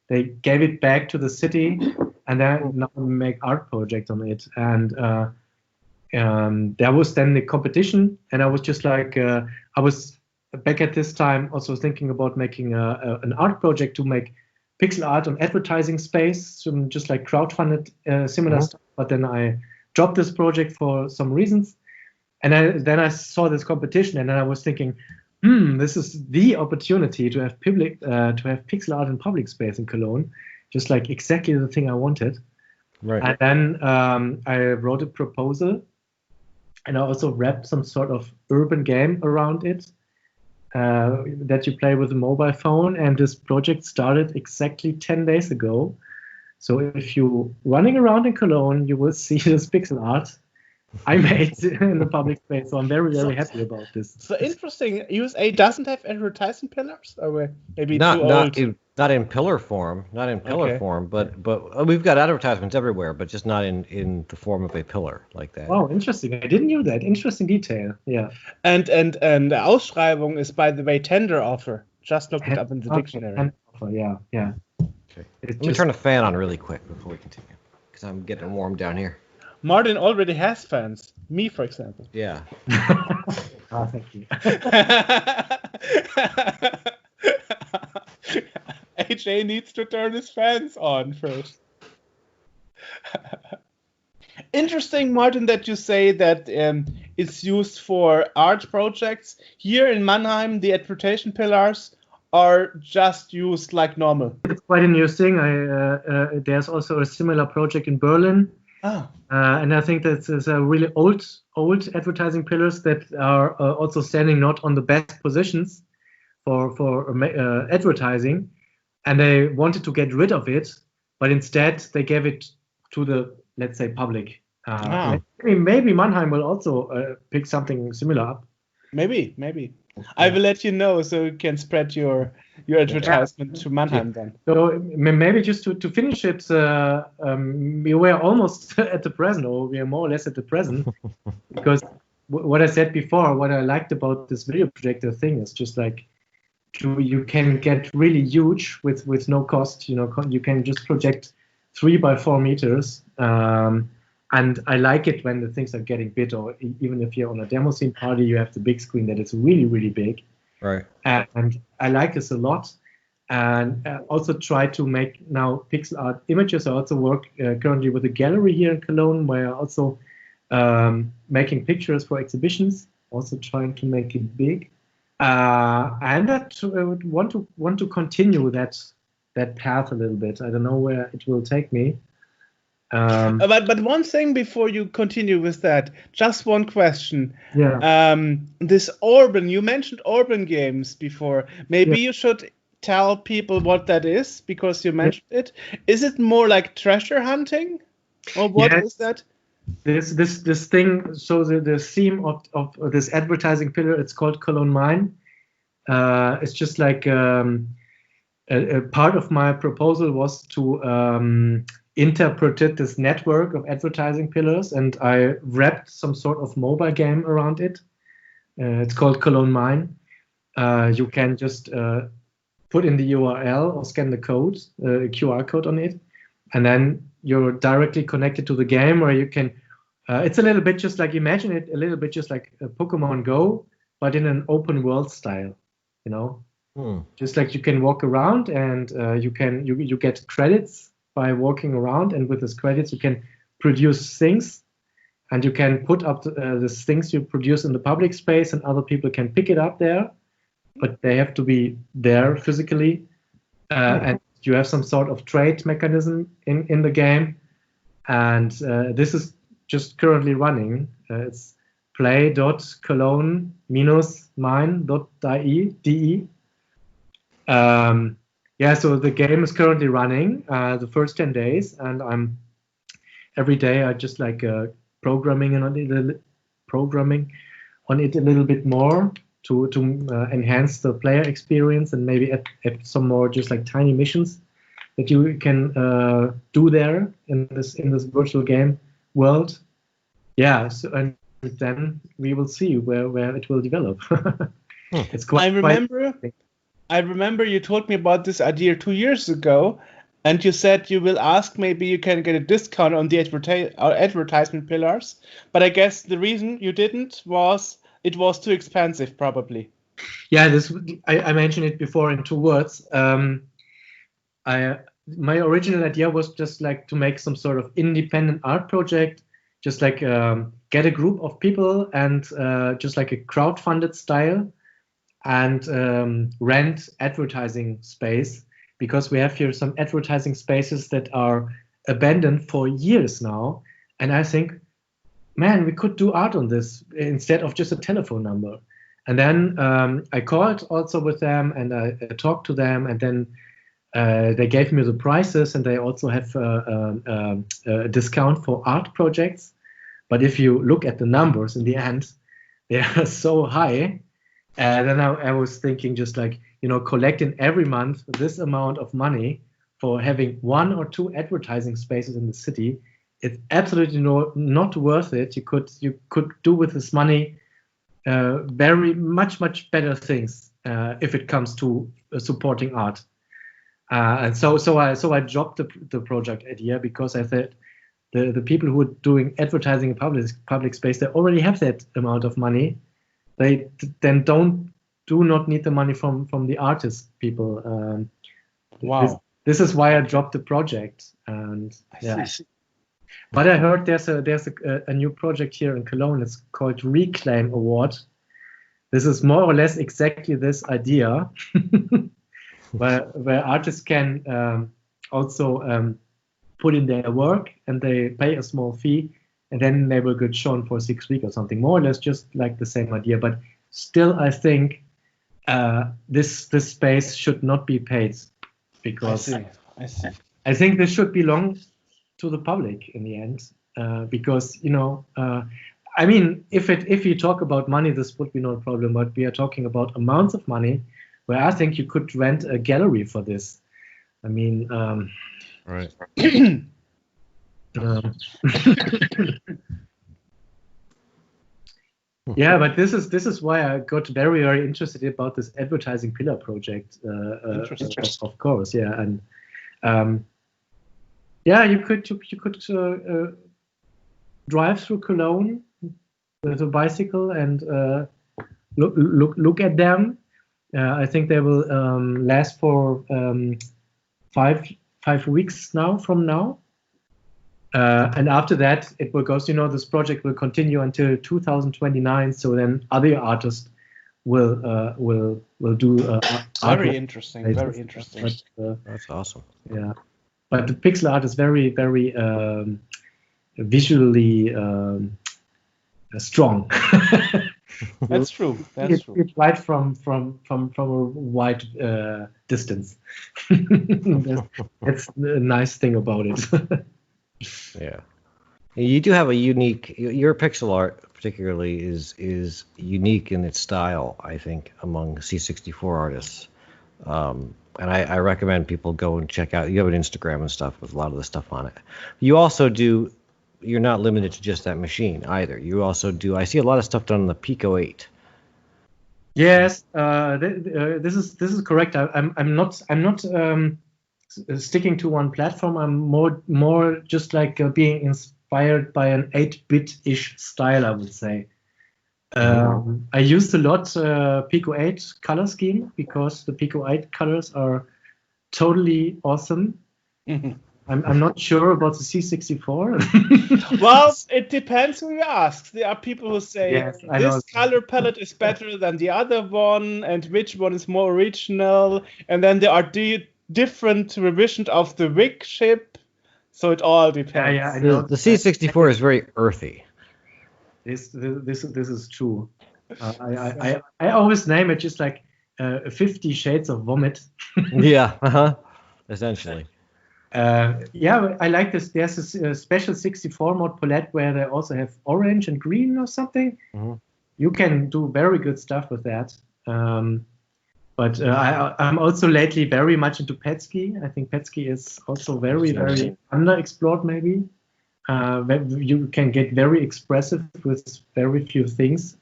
they gave it back to the city, and then now we make art projects on it. And there was then the competition, and I was just like, I was back at this time also thinking about making an art project to make pixel art on advertising space, some just like crowdfunded similar stuff. But then I dropped this project for some reasons, and then I saw this competition, and then I was thinking, this is the opportunity to have pixel art in public space in Cologne, just like exactly the thing I wanted. Right. And then I wrote a proposal, and I also wrapped some sort of urban game around it that you play with a mobile phone. And this project started exactly 10 days ago. So if you're running around in Cologne, you will see this pixel art I made in the public space. So I'm very, very happy about this. So interesting. USA doesn't have advertising pillars, or maybe too old. Not in pillar form, but we've got advertisements everywhere, but just not in the form of a pillar like that. Oh, interesting. I didn't know that. Interesting detail. Yeah. And Ausschreibung is, by the way, tender offer. Just look it up in the dictionary. Tender offer, yeah. Okay. Let me turn the fan on really quick before we continue, because I'm getting warm down here. Martin already has fans. Me, for example. Yeah. Thank you. AJ needs to turn his fans on first. Interesting, Martin, that you say that it's used for art projects. Here in Mannheim, the advertising pillars are just used like normal. It's quite a new thing. There's also a similar project in Berlin. And I think that is a really old advertising pillars that are also standing not on the best positions for advertising, and they wanted to get rid of it, but instead they gave it to the, let's say, public. Maybe Mannheim will also pick something similar up. Maybe. I will let you know so you can spread your advertisement to Mannheim then. So maybe just to finish it, we were almost at the present, or we are more or less at the present, because what I said before, what I liked about this video projector thing is just like you can get really huge with no cost. You can just project 3 by 4 meters. And I like it when the things are getting big, or even if you're on a demo scene party, you have the big screen that is really, really big. Right. And I like this a lot. And also try to make now pixel art images. I also work currently with a gallery here in Cologne, where I also making pictures for exhibitions, also trying to make it big. And that I would want to continue that path a little bit. I don't know where it will take me. But one thing before you continue with that, just one question. Yeah. This urban, you mentioned urban games before. Maybe Yeah. you should tell people what that is, because you mentioned it. Is it more like treasure hunting, or what is that? This thing. So the theme of this advertising pillar, it's called Cologne Mine. It's just like a part of my proposal was to interpret this network of advertising pillars, and I wrapped some sort of mobile game around it. It's called Cologne Mine. You can just put in the URL or scan the code, QR code on it, and then you're directly connected to the game, where you can. It's a little bit just like, imagine it a little bit just like a Pokemon Go, but in an open world style, you know. Just like you can walk around, and you get credits by walking around, and with these credits you can produce things, and you can put up these things you produce in the public space, and other people can pick it up there, but they have to be there physically, and you have some sort of trade mechanism in the game, and this is just currently running. It's play.cologne-mine.de. So the game is currently running the first 10 days, and I'm every day I just like programming on it a little bit more to enhance the player experience, and maybe add some more just like tiny missions that you can do there in this virtual game world. Yeah, so and then we will see where it will develop. It's quite. I remember you told me about this idea 2 years ago, and you said you will ask, maybe you can get a discount on the advertisement pillars. But I guess the reason you didn't was it was too expensive, probably. Yeah, I mentioned it before in 2 words. My original idea was just like to make some sort of independent art project, just like get a group of people and just like a crowdfunded style, and rent advertising space, because we have here some advertising spaces that are abandoned for years now. And I think, man, we could do art on this instead of just a telephone number. And then I called also with them, and I talked to them, and then they gave me the prices, and they also have a discount for art projects. But if you look at the numbers in the end, they are so high. And then I was thinking, just like, collecting every month this amount of money for having 1 or 2 advertising spaces in the city, it's absolutely not worth it. You could do with this money very much better things if it comes to supporting art. And so I dropped the project idea, because I thought the people who are doing advertising in public space, they already have that amount of money. They then do not need the money from the artist people. Wow. This is why I dropped the project. And yeah. But I heard there's a new project here in Cologne. It's called Reclaim Award. This is more or less exactly this idea, where artists can also put in their work, and they pay a small fee, and then they will get shown for 6 weeks or something, more or less just like the same idea. But still, I think this space should not be paid, because I see. I think this should belong to the public in the end, because I mean, if you talk about money, this would be no problem. But we are talking about amounts of money, where I think you could rent a gallery for this. I mean, right. Yeah, but this is why I got very interested about this advertising pillar project. Of course, yeah, and yeah, you could drive through Cologne with a bicycle and look at them. I think they will last for 5 weeks from now. And after that, it will go. So, this project will continue until 2029. So then other artists will do Very interesting. Very interesting. But, That's awesome. yeah, but the pixel art is very, very visually strong. That's true. That's true. It's right from a wide distance. That's a nice thing about it. Yeah, you do have a unique. Your pixel art, particularly, is unique in its style. I think among C64 artists, and I recommend people go and check out. You have an Instagram and stuff with a lot of the stuff on it. You also do. You're not limited to just that machine either. You also do. I see a lot of stuff done on the Pico 8. Yes, this is correct. I'm not sticking to one platform. I'm more just like being inspired by an 8-bit-ish style, I would say. I used a lot Pico 8 color scheme because the Pico 8 colors are totally awesome. I'm not sure about the C64. Well, it depends who you ask. There are people who say Yes, I this know. color palette is better than the other one, and which one is more original. And then there are different revisions of the WIG chip. So it all depends. Yeah, I know. The C64 is very earthy. This is true. I always name it just like 50 Shades of Vomit. Yeah, essentially. Yeah, I like this. There's a special 64 mode palette where they also have orange and green or something. Mm-hmm. You can do very good stuff with that. But I'm also lately very much into Petsky. I think Petsky is also very, very underexplored maybe. You can get very expressive with very few things.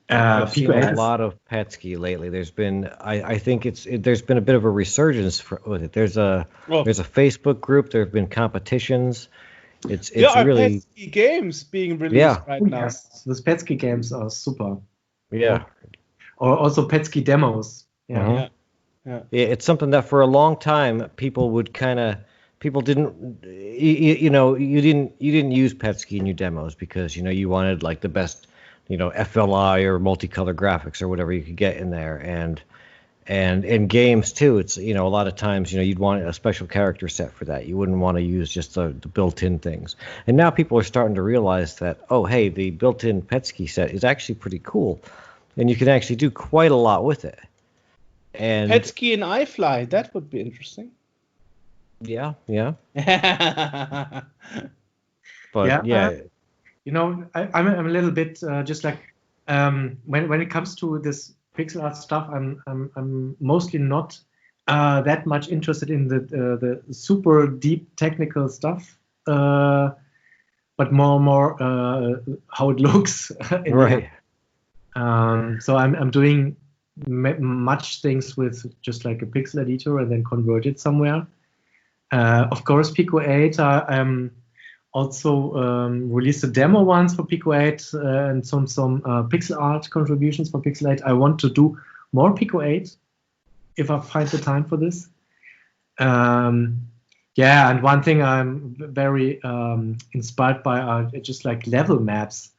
I've seen Pico a 8 lot of Petsky lately. There's been, I think there's been a bit of a resurgence with it. There's a Facebook group. There have been competitions. It's there are really Petsky games being released right now. Yes, those Petsky games are super. Yeah. Or also Petsky demos. Yeah. Uh-huh. Yeah. It's something that for a long time people didn't you didn't use Petsky in your demos because you wanted like the best FLI or multicolor graphics or whatever you could get in there, and in games too, it's a lot of times you'd want a special character set for that. You wouldn't want to use just the built-in things. And now people are starting to realize that, oh hey, the built-in Petsky set is actually pretty cool, and you can actually do quite a lot with it. And Petsky and iFly, that would be interesting. Yeah. But yeah. I'm a little bit just like when it comes to this pixel art stuff, I'm mostly not that much interested in the super deep technical stuff, but more how it looks. Right. So I'm doing much things with just like a pixel editor and then convert it somewhere. Of course, Pico 8. Also released a demo once for Pico 8 and some pixel art contributions for Pixel 8. I want to do more Pico 8 if I find the time for this. And one thing I'm very inspired by are just like level maps.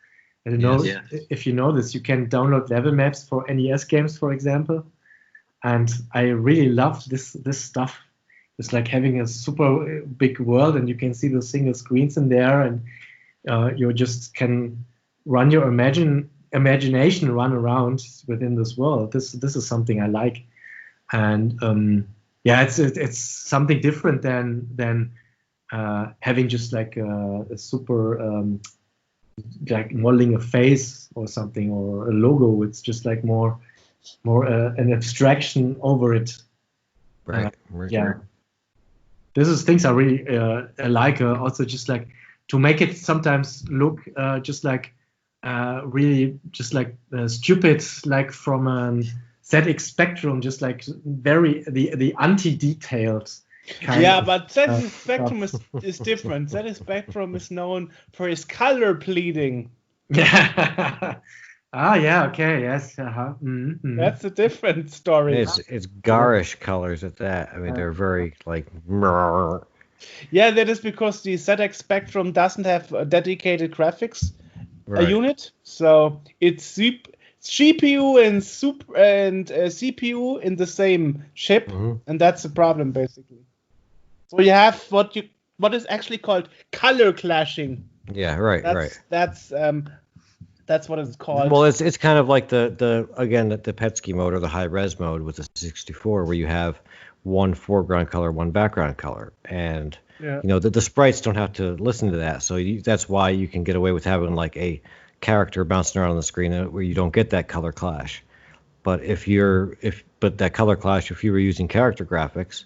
I don't know if you know this. You can download level maps for NES games, for example. And I really love this stuff. It's like having a super big world, and you can see the single screens in there, and you just can run your imagination run around within this world. This is something I like, and it's something different than having just like a super like modeling a face or something or a logo. It's just like more an abstraction over it. Right. Yeah. This is things I really like. Also, just like to make it sometimes look just like really just like stupid, like from ZX Spectrum, just like very the anti-detailed Yeah, but ZX Spectrum is different. ZX Spectrum is known for his color pleading. Yeah. Yeah. Okay. Yes. Mm-hmm. That's a different story. It's garish colors at that. I mean, they're very like. Yeah, that is because the ZX Spectrum doesn't have a dedicated graphics unit, so it's GPU and CPU in the same chip, and that's the problem basically. So you have what is actually called color clashing. Yeah, right. That's what it's called. Well, it's kind of like the Petsky mode or the high res mode with the 64, where you have one foreground color, one background color, and the sprites don't have to listen to that. So that's why you can get away with having like a character bouncing around on the screen where you don't get that color clash. But if that color clash, if you were using character graphics,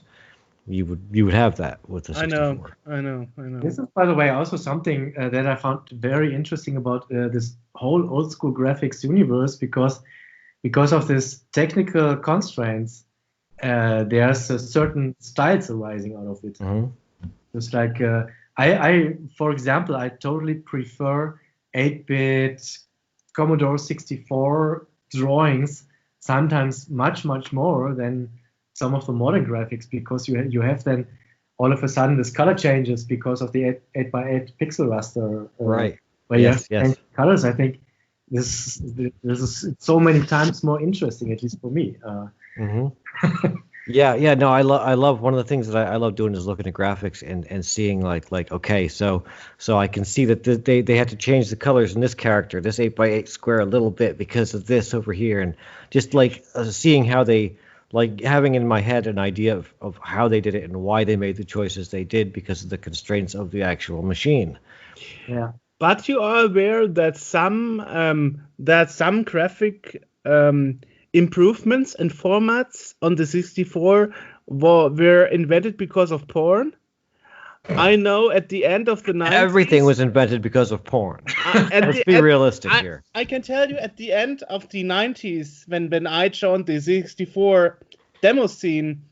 you would have that with the 64. I know. This is, by the way, also something that I found very interesting about this whole old school graphics universe, because of this technical constraints, there's certain styles arising out of it. It's like I, for example, I totally prefer 8-bit Commodore 64 drawings sometimes much more than some of the modern graphics, because you have then all of a sudden this color changes because of the 8x8 pixel raster, right? Where you have to change colors. I think this is so many times more interesting, at least for me. Yeah. No, I love one of the things that I love doing is looking at graphics and seeing like okay, so I can see that they had to change the colors in this character, this 8x8 square a little bit because of this over here, and just like seeing how they. Like having in my head an idea of how they did it and why they made the choices they did because of the constraints of the actual machine. Yeah. But you are aware that some graphic improvements and formats on the 64 were invented because of porn. I know at the end of the 90s... Everything was invented because of porn. Let's be realistic here. I can tell you at the end of the 90s, when I joined the 64 demo scene,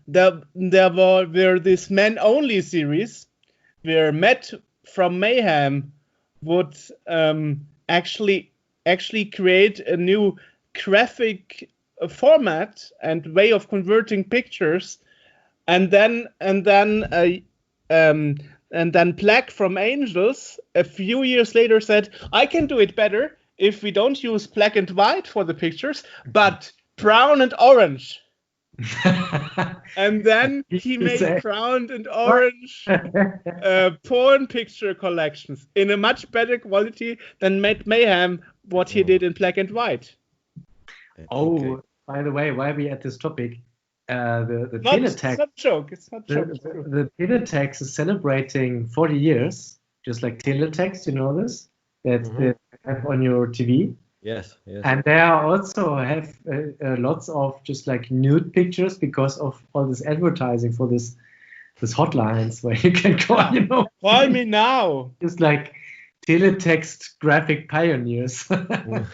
there were this men-only series where Matt from Mayhem would actually create a new graphic format and way of converting pictures. And then Black from Angels a few years later said, I can do it better if we don't use black and white for the pictures, but brown and orange. And then he made brown and orange porn picture collections in a much better quality than Matt Mayhem, what he did in black and white. Oh, by the way, while we at this topic, the Teletext. It's not a joke. It's not a joke. The Teletext is celebrating 40 years, just like Teletext. You know this? That they have on your TV. Yes. And they also have lots of just like nude pictures because of all this advertising for this hotlines where you can call. You know, call me now. Just like Teletext graphic pioneers. Well,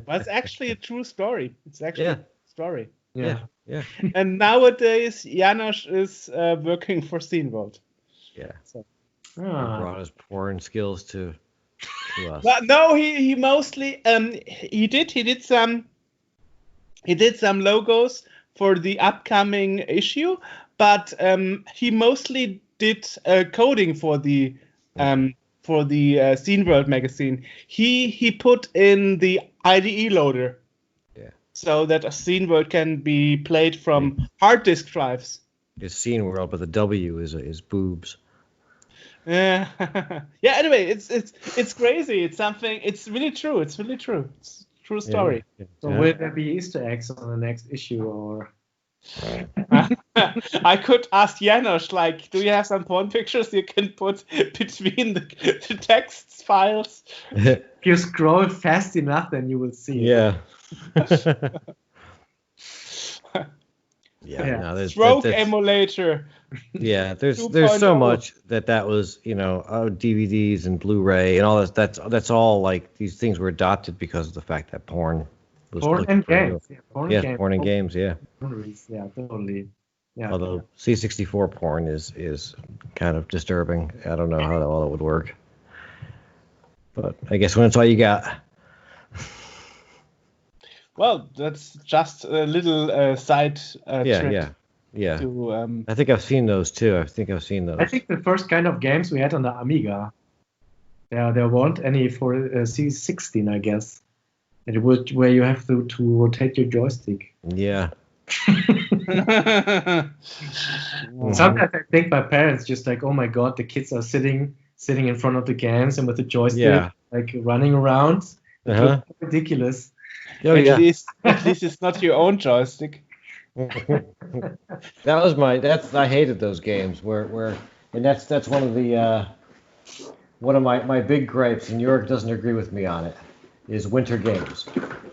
it's actually a true story. It's actually a story. Yeah. And nowadays, Janos is working for Scene World. Yeah. So. He brought his porn skills to us. But no, he mostly he did some logos for the upcoming issue, but he mostly did coding for the Scene World magazine. He put in the IDE loader. So that a Scene World can be played from hard disk drives. It's Scene World, but the W is boobs. Yeah. Anyway, it's crazy. It's something. It's really true. It's a true story. So will there be Easter eggs on the next issue, or? I could ask Janos, like, do you have some porn pictures you can put between the text files? If you scroll fast enough, then you will see. Yeah. No, Stroke emulator. Yeah, there's so much that was, DVDs and Blu-ray and all this. That's all like these things were adopted because of the fact that porn was porn and games. Porn and games. Yeah, totally. Yeah. Although C64 porn is kind of disturbing. I don't know how all that would work. But I guess when it's all you got. Well, that's just a little side trick Yeah. to. I think I've seen those too. I think the first kind of games we had on the Amiga, there weren't any for C16, I guess. It was where you have to rotate your joystick. Yeah. Sometimes I think my parents just like, oh my god, the kids are sitting in front of the games and with the joystick, like running around. It looks ridiculous. Oh, at least it's not your own joystick. I hated those games and that's one of my big gripes, and Joerg doesn't agree with me on it, is winter games.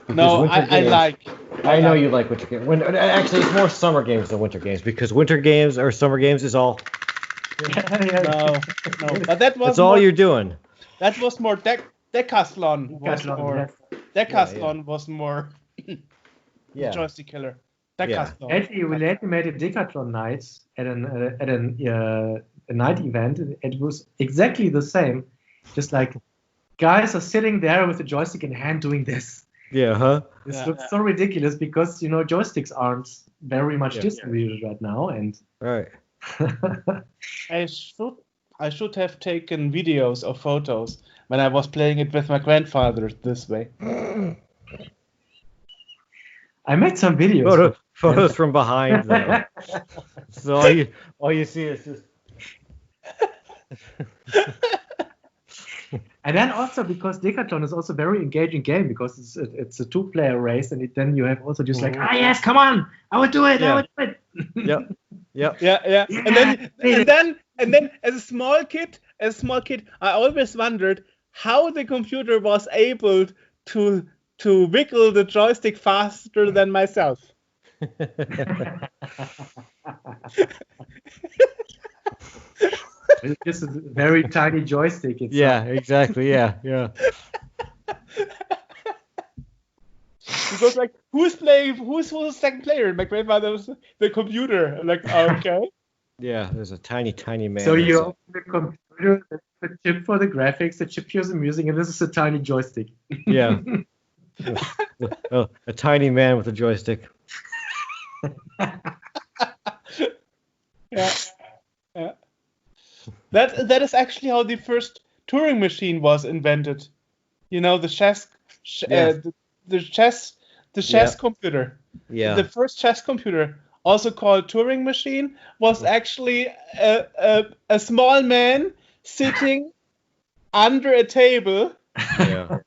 No, I know you like winter games. Actually, it's more summer games than winter games, because winter games or summer games is all. No, but that's all you're doing. That was more Decathlon. Decathlon was more joystick killer. Decathlon. Actually, we later made a Decathlon night at a night event. It was exactly the same. Just like guys are sitting there with the joystick in hand doing this. This looks so ridiculous because joysticks aren't very much distributed right now, and right. I should have taken videos or photos when I was playing it with my grandfather this way. I made some videos. Photos from behind, though. So all you see is just. And then also because Decathlon is also a very engaging game, because it's a 2-player race, and then you have also just like, yes, come on, I would do it, I would do it. Yeah. And then as a small kid, I always wondered how the computer was able to wiggle the joystick faster than myself. It's just a very tiny joystick. Yeah, exactly. Yeah. Because like, who's the second player? My grandfather was the computer. Like, okay. Yeah, there's a tiny man. So you open the computer, the chip for the graphics, the chip for the music, and this is a tiny joystick. Yeah. A tiny man with a joystick. Yeah. That is actually how the first Turing machine was invented. The chess computer. Yeah. The first chess computer, also called Turing machine, was actually a small man sitting under a table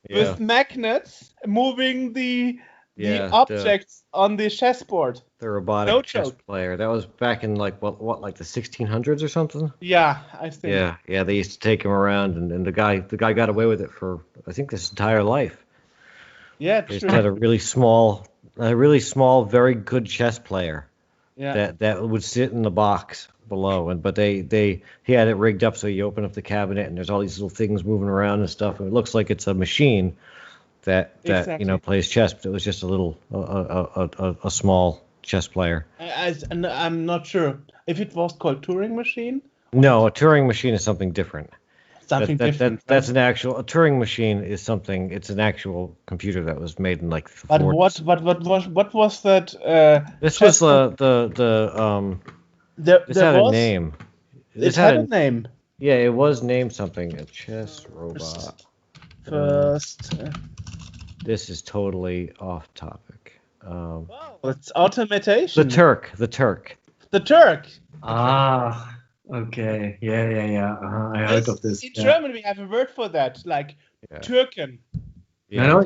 with magnets moving the objects on the chessboard. The robotic chess player. That was back in like what like the 1600s or something? Yeah, I think. Yeah. They used to take him around, and the guy got away with it for I think his entire life. Yeah, true. He just had a really small, very good chess player. Yeah. That would sit in the box below, but he had it rigged up so you open up the cabinet and there's all these little things moving around and stuff, and it looks like it's a machine that plays chess, but it was just a little a small chess player. I'm not sure if it was called Turing machine. No, a Turing machine is something different. That's an actual. A Turing machine is something. It's an actual computer that was made in like. But what was that? This was This had a name. It had a name. Yeah, it was named something. A chess robot. First. This is totally off topic. Wow, it's automation. The Turk. The Turk. Ah, okay. Yeah. I heard of this. In German, we have a word for that, like Türken. Yeah,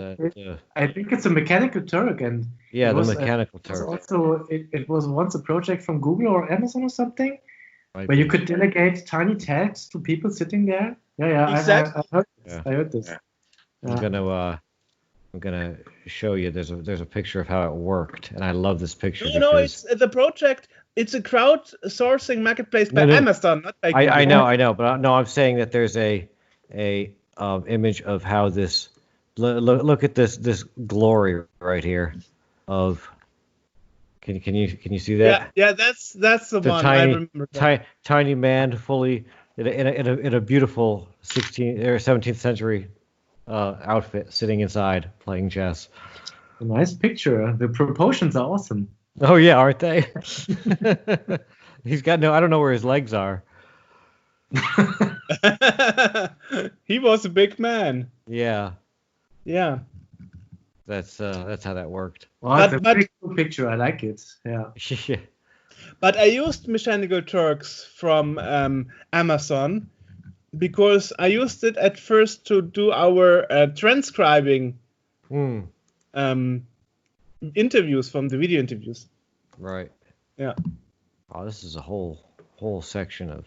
I think it's a mechanical Turk, and the mechanical Turk. Also, it was once a project from Google or Amazon or something, where you could delegate tiny tasks to people sitting there. Yeah. Exactly. I heard this. I'm gonna show you. There's a picture of how it worked, and I love this picture. No, it's the project. It's a crowdsourcing marketplace by Amazon, not by Google. I know, but no, I'm saying that there's a image of how this. Look at this glory right here, of Can you see that? Yeah, that's the The one. I remember that. tiny man, fully in a beautiful 16th or 17th century outfit, sitting inside playing chess. A nice picture. The proportions are awesome. Oh yeah, aren't they? He's got no. I don't know where his legs are. He was a big man. Yeah, Yeah. that's how that worked. Well, it's a pretty cool picture. I like it. Yeah. Yeah. But I used Mechanical Turks from Amazon because I used it at first to do our transcribing interviews from the video interviews. Right. Yeah. Oh, this is a whole section of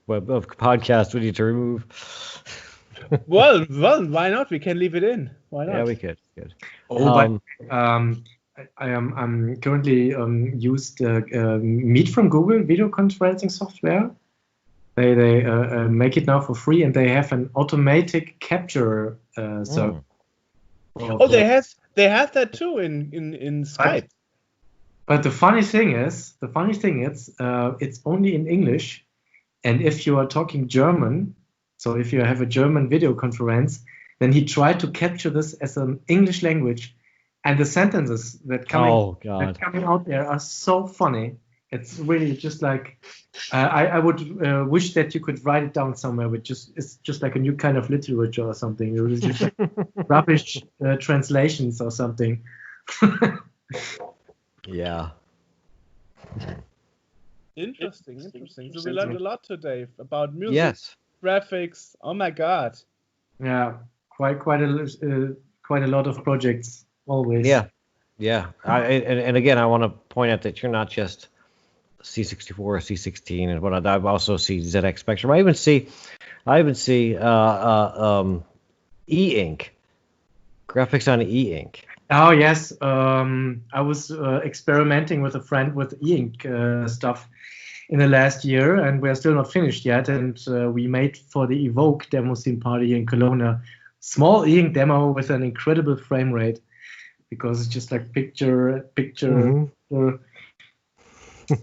podcast we need to remove. well, why not? We can leave it in. Why not? Yeah, we could. Oh, I'm currently used Meet from Google video conferencing software. They make it now for free, and they have an automatic capture. They have that too in Skype. But the funny thing is, it's only in English, and if you are talking German, so if you have a German video conference, then he tried to capture this as an English language, and the sentences that coming out there are so funny. It's really just like I would wish that you could write it down somewhere. It's just like a new kind of literature or something. It was just like rubbish translations or something. Yeah. Interesting. So we learned a lot today about music, Yes. graphics. Oh my god. Yeah, quite a lot of projects always. Yeah. And again, I want to point out that you're not just C64 or C16 and whatnot. I also see ZX Spectrum. I even see e-ink graphics on e-ink. Oh yes, I was experimenting with a friend with e-ink stuff in the last year, and we're still not finished yet. And we made for the Evoke demo scene party in Cologne a small e-ink demo with an incredible frame rate, because it's just like picture.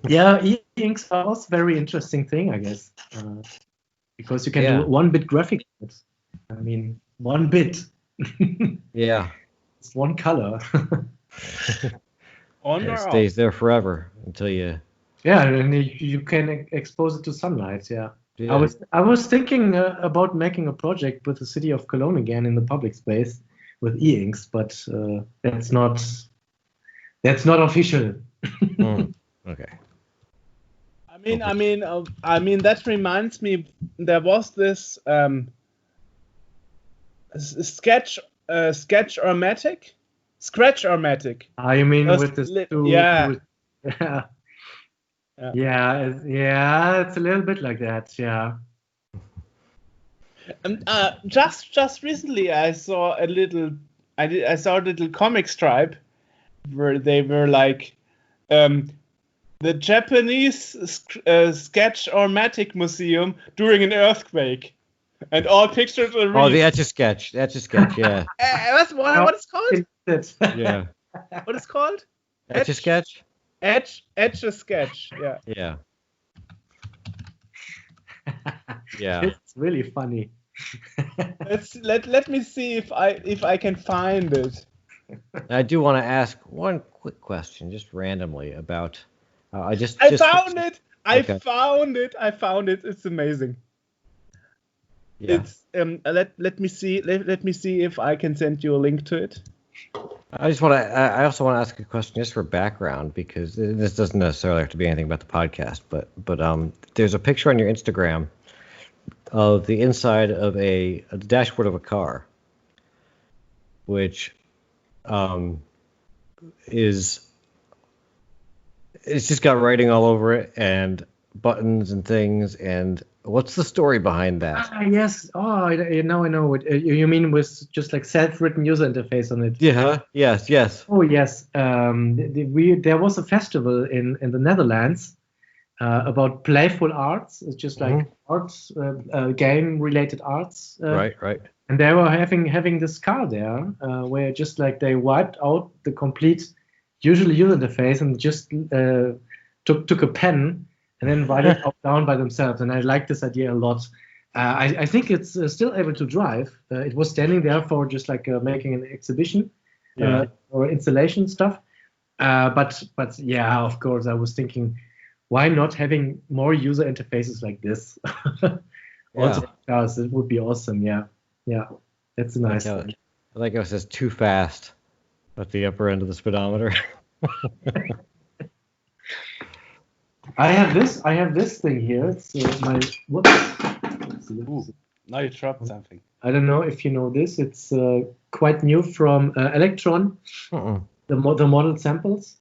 Yeah, e-inks are also a very interesting thing, I guess, because you can do 1-bit graphics. I mean, 1 bit. Yeah. It's one color. It stays there forever until you. Yeah, and you can expose it to sunlight. Yeah. I was thinking about making a project with the city of Cologne again in the public space with e-inks, but that's not official. Okay. I mean that reminds me. There was this Scratch-O-Matic. You mean with this? Yeah. Yeah, it's a little bit like that. Yeah. Just recently, I saw a little comic stripe where they were like, the Japanese Sketch-O-Matic museum during an earthquake, and all pictures are. Oh, the Etch-A-Sketch, yeah. What is called? Yeah. What is called? Etch-A-Sketch. Etch-A-Sketch. Yeah. Yeah. Yeah. It's really funny. Let me see if I can find it. I do want to ask one quick question, just randomly, about. I found it. I found it. It's amazing. Yeah. It's let me see if I can send you a link to it. I also want to ask a question just for background, because this doesn't necessarily have to be anything about the podcast, but there's a picture on your Instagram of the inside of the dashboard of a car, which it's just got writing all over it and buttons and things. And what's the story behind that? Yes. Oh, now I know what you mean, with just like self-written user interface on it. Yeah. Yes. Oh yes. There was a festival in the Netherlands about playful arts. It's just like arts, game-related arts. Right. And they were having this car there, where just like they wiped out the complete usual user interface and just took a pen and then write it down by themselves. And I like this idea a lot. I think it's still able to drive. It was standing there for just like making an exhibition or installation stuff. But yeah, of course, I was thinking, why not having more user interfaces like this? Also, because it would be awesome. Yeah, that's a nice thing. I like how it says too fast at the upper end of the speedometer. I have this thing here. It's my whoops. Ooh, now you dropped something. I don't know if you know this. It's quite new from Electron. The model samples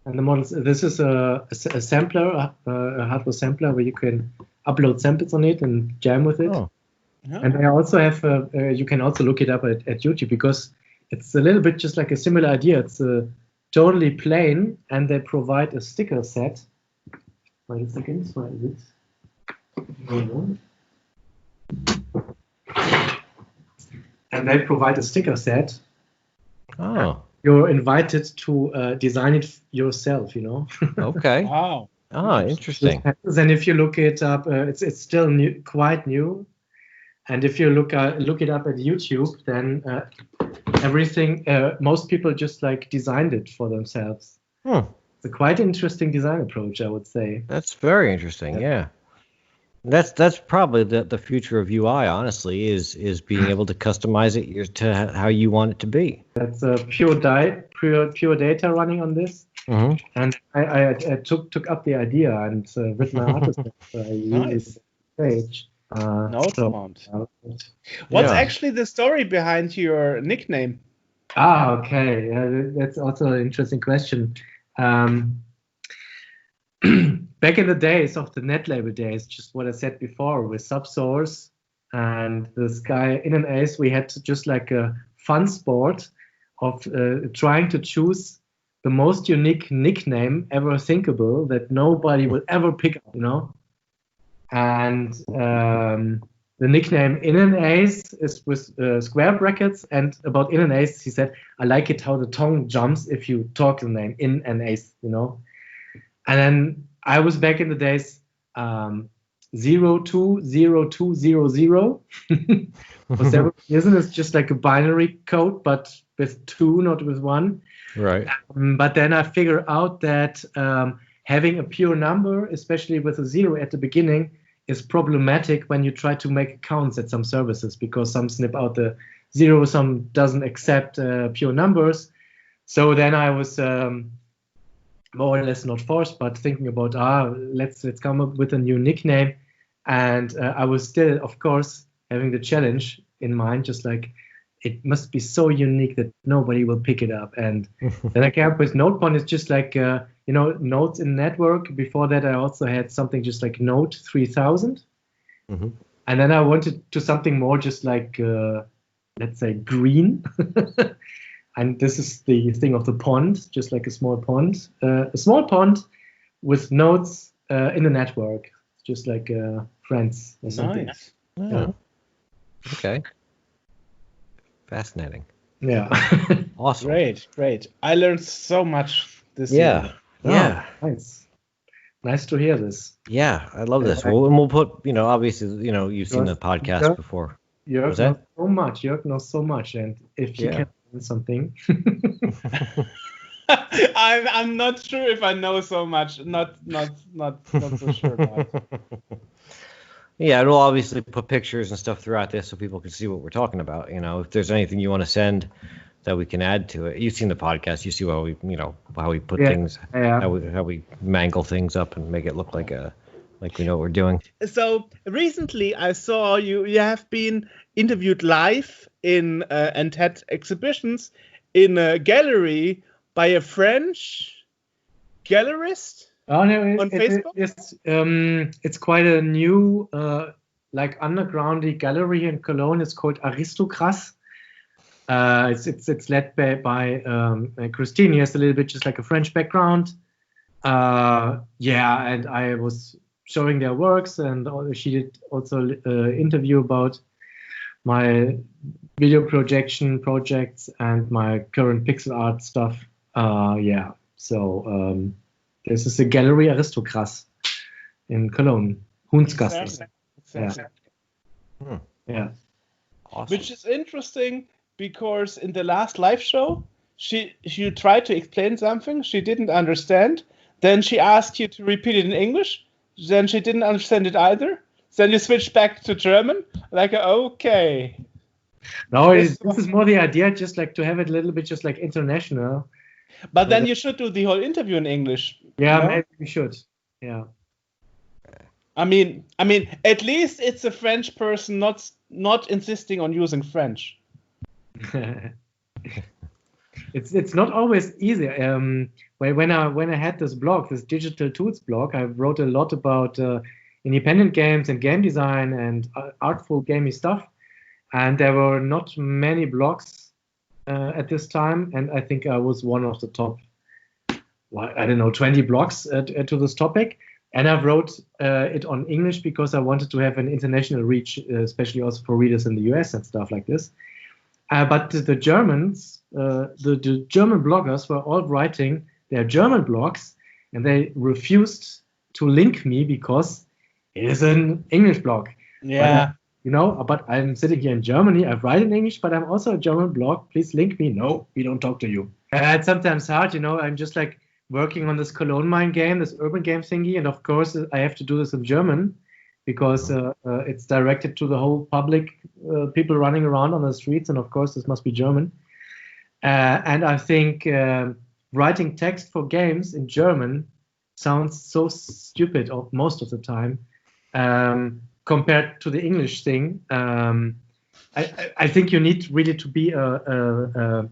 and the models. This is a sampler, a hardware sampler where you can upload samples on it and jam with it. Oh. Yeah. And I also have. You can also look it up at YouTube because it's a little bit just like a similar idea. It's totally plain, and they provide a sticker set. Wait a second. Where is it? And they provide a sticker set. Oh. You're invited to design it yourself, Okay. Wow. Ah, interesting. And if you look it up, it's still new, quite new. And if you look it up at YouTube, then everything, most people just like designed it for themselves. It's a quite interesting design approach, I would say. That's very interesting. Yeah. That's probably the future of UI. Honestly, is being able to customize it to how you want it to be. That's pure data running on this. Mm-hmm. And I took up the idea and written my artist. I used page. Nodepond. What's actually the story behind your nickname? Okay. That's also an interesting question. Back in the days of the Netlabel days, just what I said before with Subsource and this guy in an Ace, we had just like a fun sport of trying to choose the most unique nickname ever thinkable that nobody will ever pick up, And the nickname in an Ace is with square brackets, and about in an Ace, he said, I like it how the tongue jumps if you talk the name in an Ace, And then I was back in the days 020200. For several years, and it's just like a binary code, but with 2, not with 1. Right. But then I figured out that having a pure number, especially with a 0 at the beginning, is problematic when you try to make accounts at some services, because some snip out the 0, some doesn't accept pure numbers. So then I was more or less not forced, but thinking about let's come up with a new nickname, and I was still, of course, having the challenge in mind, just like it must be so unique that nobody will pick it up. And then I came up with Nodepond. It's just like nodes in network. Before that, I also had something just like Node 3000, and then I wanted to something more just like let's say green. And this is the thing of the pond, just like a small pond with nodes in the network, just like friends or something. Nice. Yeah. Okay. Fascinating. Yeah. Awesome. Great. I learned so much this Yeah. year. Yeah. Nice to hear this. Yeah, I love this. Well, and we'll put, obviously, you've seen the podcast before. Jörg knows so much. Jörg knows so much, and if you can learn something. I'm not sure if I know so much. Not so sure about it. Yeah, and we'll obviously put pictures and stuff throughout this so people can see what we're talking about. If there's anything you want to send that we can add to it. You've seen the podcast. You see how we, how we put things, how we mangle things up and make it look like we know what we're doing. So recently I saw you have been interviewed live in and had exhibitions in a gallery by a French gallerist. Oh no! On Facebook? It's quite a new, like undergroundy gallery in Cologne. It's called Aristocras. It's led by Christine. He has a little bit just like a French background. And I was showing their works, and she did also interview about my video projection projects and my current pixel art stuff. So this is the Gallery Aristocras in Cologne, Hunsgasse. Exactly. Yeah. Awesome. Which is interesting because in the last live show, she tried to explain something she didn't understand. Then she asked you to repeat it in English. Then she didn't understand it either. Then you switched back to German. Like, okay. No, this is more the idea, just like to have it a little bit just like international. But then you should do the whole interview in English. Yeah, maybe we should. Yeah. I mean, at least it's a French person not insisting on using French. It's not always easy. When I had this blog, this digital tools blog, I wrote a lot about independent games and game design and artful gamey stuff. And there were not many blogs at this time, and I think I was one of the top, 20 blogs to this topic. And I wrote it on English because I wanted to have an international reach, especially also for readers in the US and stuff like this. But the Germans, the German bloggers were all writing their German blogs, and they refused to link me because it is an English blog. Yeah. But I'm sitting here in Germany, I write in English, but I'm also a German blog. Please link me. No, we don't talk to you. It's sometimes hard, I'm just like working on this Cologne Mine game, this urban game thingy. And of course, I have to do this in German because it's directed to the whole public, people running around on the streets. And of course, this must be German. And I think writing text for games in German sounds so stupid most of the time. Compared to the English thing, I think you need really to be a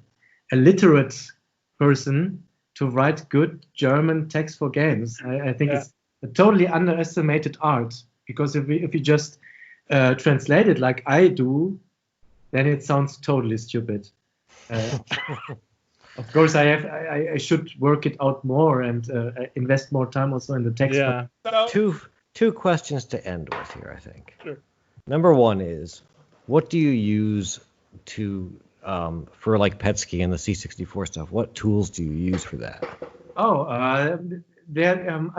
literate person to write good German text for games. I think it's a totally underestimated art, because if you just translate it like I do, then it sounds totally stupid. Of course, I should work it out more and invest more time also in the text. Yeah. Two questions to end with here, I think. Sure. Number one is, what do you use to for like Petsky and the C64 stuff? What tools do you use for that? I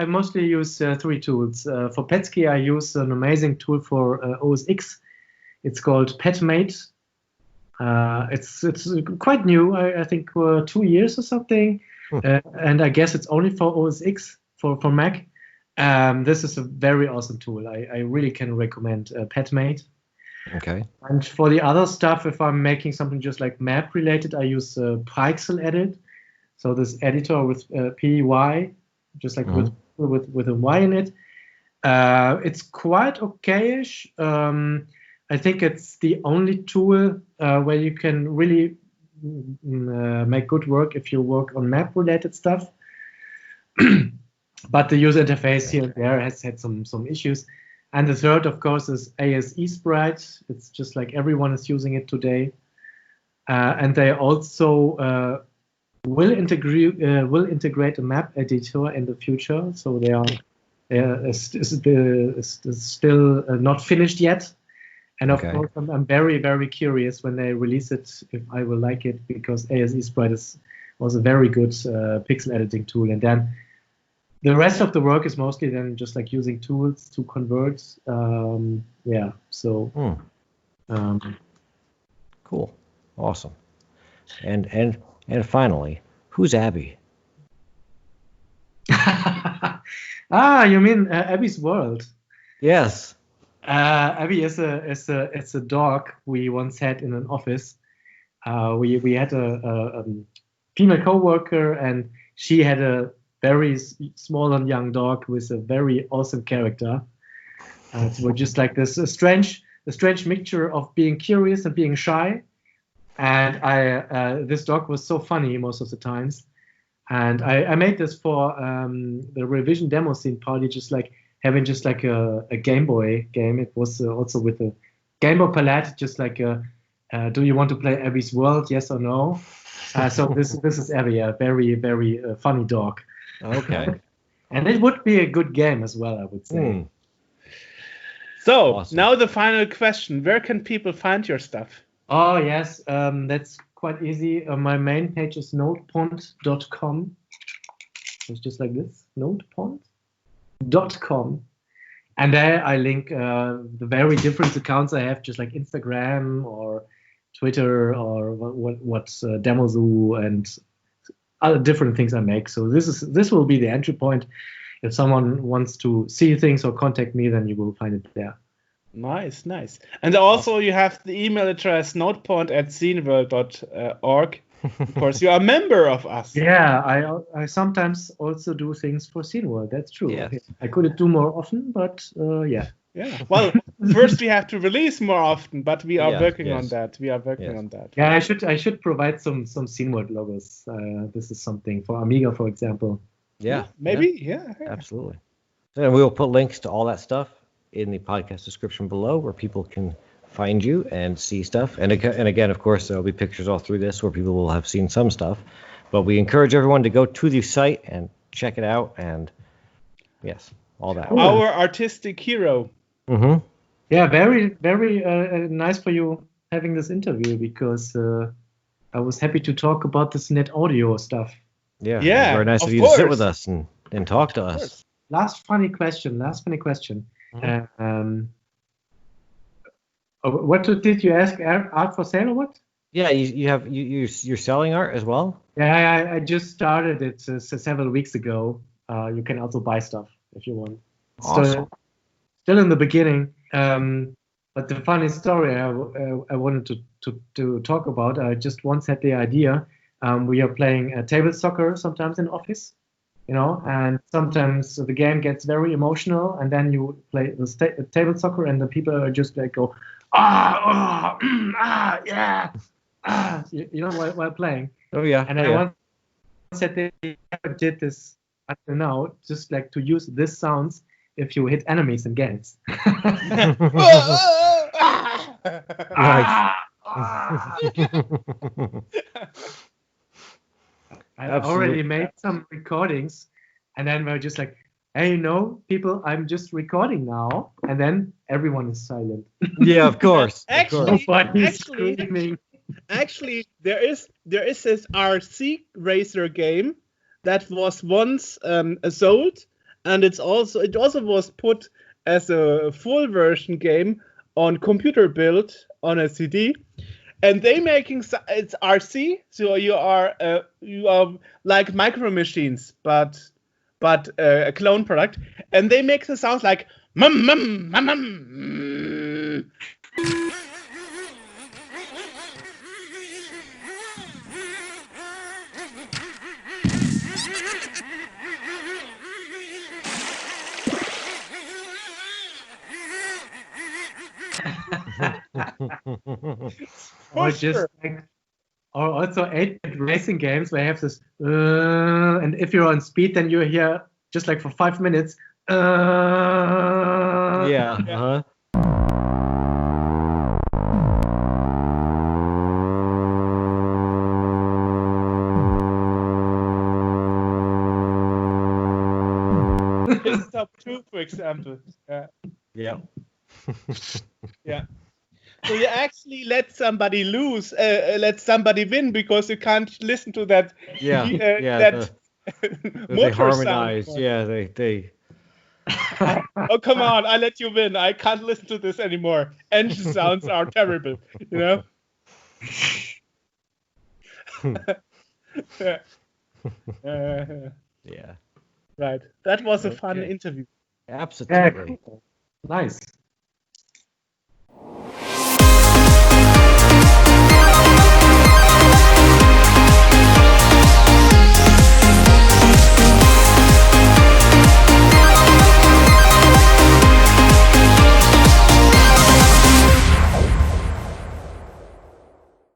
mostly use three tools. For Petsky, I use an amazing tool for OS X. It's called PetMate. It's quite new. I think 2 years or something, and I guess it's only for OS X for Mac. This is a very awesome tool. I really can recommend PetMate. Okay. And for the other stuff, if I'm making something just like map related, I use Pixel Edit. So this editor with PY, just like with a Y in it. It's quite okayish. I think it's the only tool where you can really make good work if you work on map related stuff. But the user interface here and there has had some issues. And the third, of course, is ASE Sprite. It's just like everyone is using it today. And they also will integrate a map editor in the future. So they are still not finished yet. And of course, I'm very, very curious when they release it if I will like it, because ASE Sprite was a very good pixel editing tool. And then the rest of the work is mostly then just like using tools to convert. Cool, awesome. And finally, who's Abby? You mean Abby's World? Yes. Abby is a dog we once had in an office. We had a female coworker, and she had a very small and young dog with a very awesome character. So just like this, a strange mixture of being curious and being shy. And this dog was so funny most of the times. And I made this for the revision demo scene party, just like having just like a Game Boy game. It was also with a Game Boy palette, just like do you want to play Abby's World? Yes or no? So this is Abby, a very, very funny dog. Okay. And it would be a good game as well, I would say. So, Awesome. Now the final question. Where can people find your stuff? Oh, yes. That's quite easy. My main page is nodepond.com. It's just like this, nodepond.com. And there I link the very different accounts I have, just like Instagram or Twitter or what's Demozoo and other different things I make. So this will be the entry point. If someone wants to see things or contact me, then you will find it there. Nice. And also you have the email address nodepond@sceneworld.org. Of course, you are a member of us. Yeah, I sometimes also do things for Cineworld. That's true. Yes. I could do more often, but yeah. Yeah. Well, first we have to release more often, but we are Yes, working yes. on that. Yeah, I should provide some Cineworld logos. This is something for Amiga, for example. Yeah. Maybe. Yeah. Absolutely. And we will put links to all that stuff in the podcast description below where people can find you and see stuff. And again, of course, there'll be pictures all through this where people will have seen some stuff. But we encourage everyone to go to the site and check it out. And yes, all that. Our artistic hero. Mm-hmm. Yeah, very, very nice for you having this interview because I was happy to talk about this net audio stuff. Yeah. Yeah, Very nice of of you to sit course. with us and talk to us. Last funny question. What did you ask? Art for sale or what? Yeah, you're selling art as well? Yeah, I just started it several weeks ago. You can also buy stuff if you want. Awesome. Still in the beginning. But the funny story I wanted to talk about, I just once had the idea. We are playing table soccer sometimes in office, and sometimes the game gets very emotional, and then you play the table soccer, and the people are just like go, yeah, while playing. Oh yeah. And I once said they did this until now, just like to use this sounds if you hit enemies in games. I already made some recordings, and then we're just like, hey, people, I'm just recording now, and then everyone is silent. Yeah, of course. Nobody's screaming. Actually, there is this RC racer game that was once sold, and it also was put as a full version game on computer build on a CD. And they making it's RC, so you are like Micro Machines, but a clone product, and they make the sounds like mum mum mum mum. Or just or also 8-bit racing games where you have this and if you're on speed then you hear just like for 5 minutes Yeah. Uh-huh. It's top 2, for example. Yeah. Yeah. So you actually let somebody lose, let somebody win because you can't listen to that. Yeah. That They motor harmonize. sound. Yeah, they. Oh, come on, I let you win. I can't listen to this anymore. Engine sounds are terrible, Yeah. Right. That was a fun Okay. interview. Absolutely. Nice.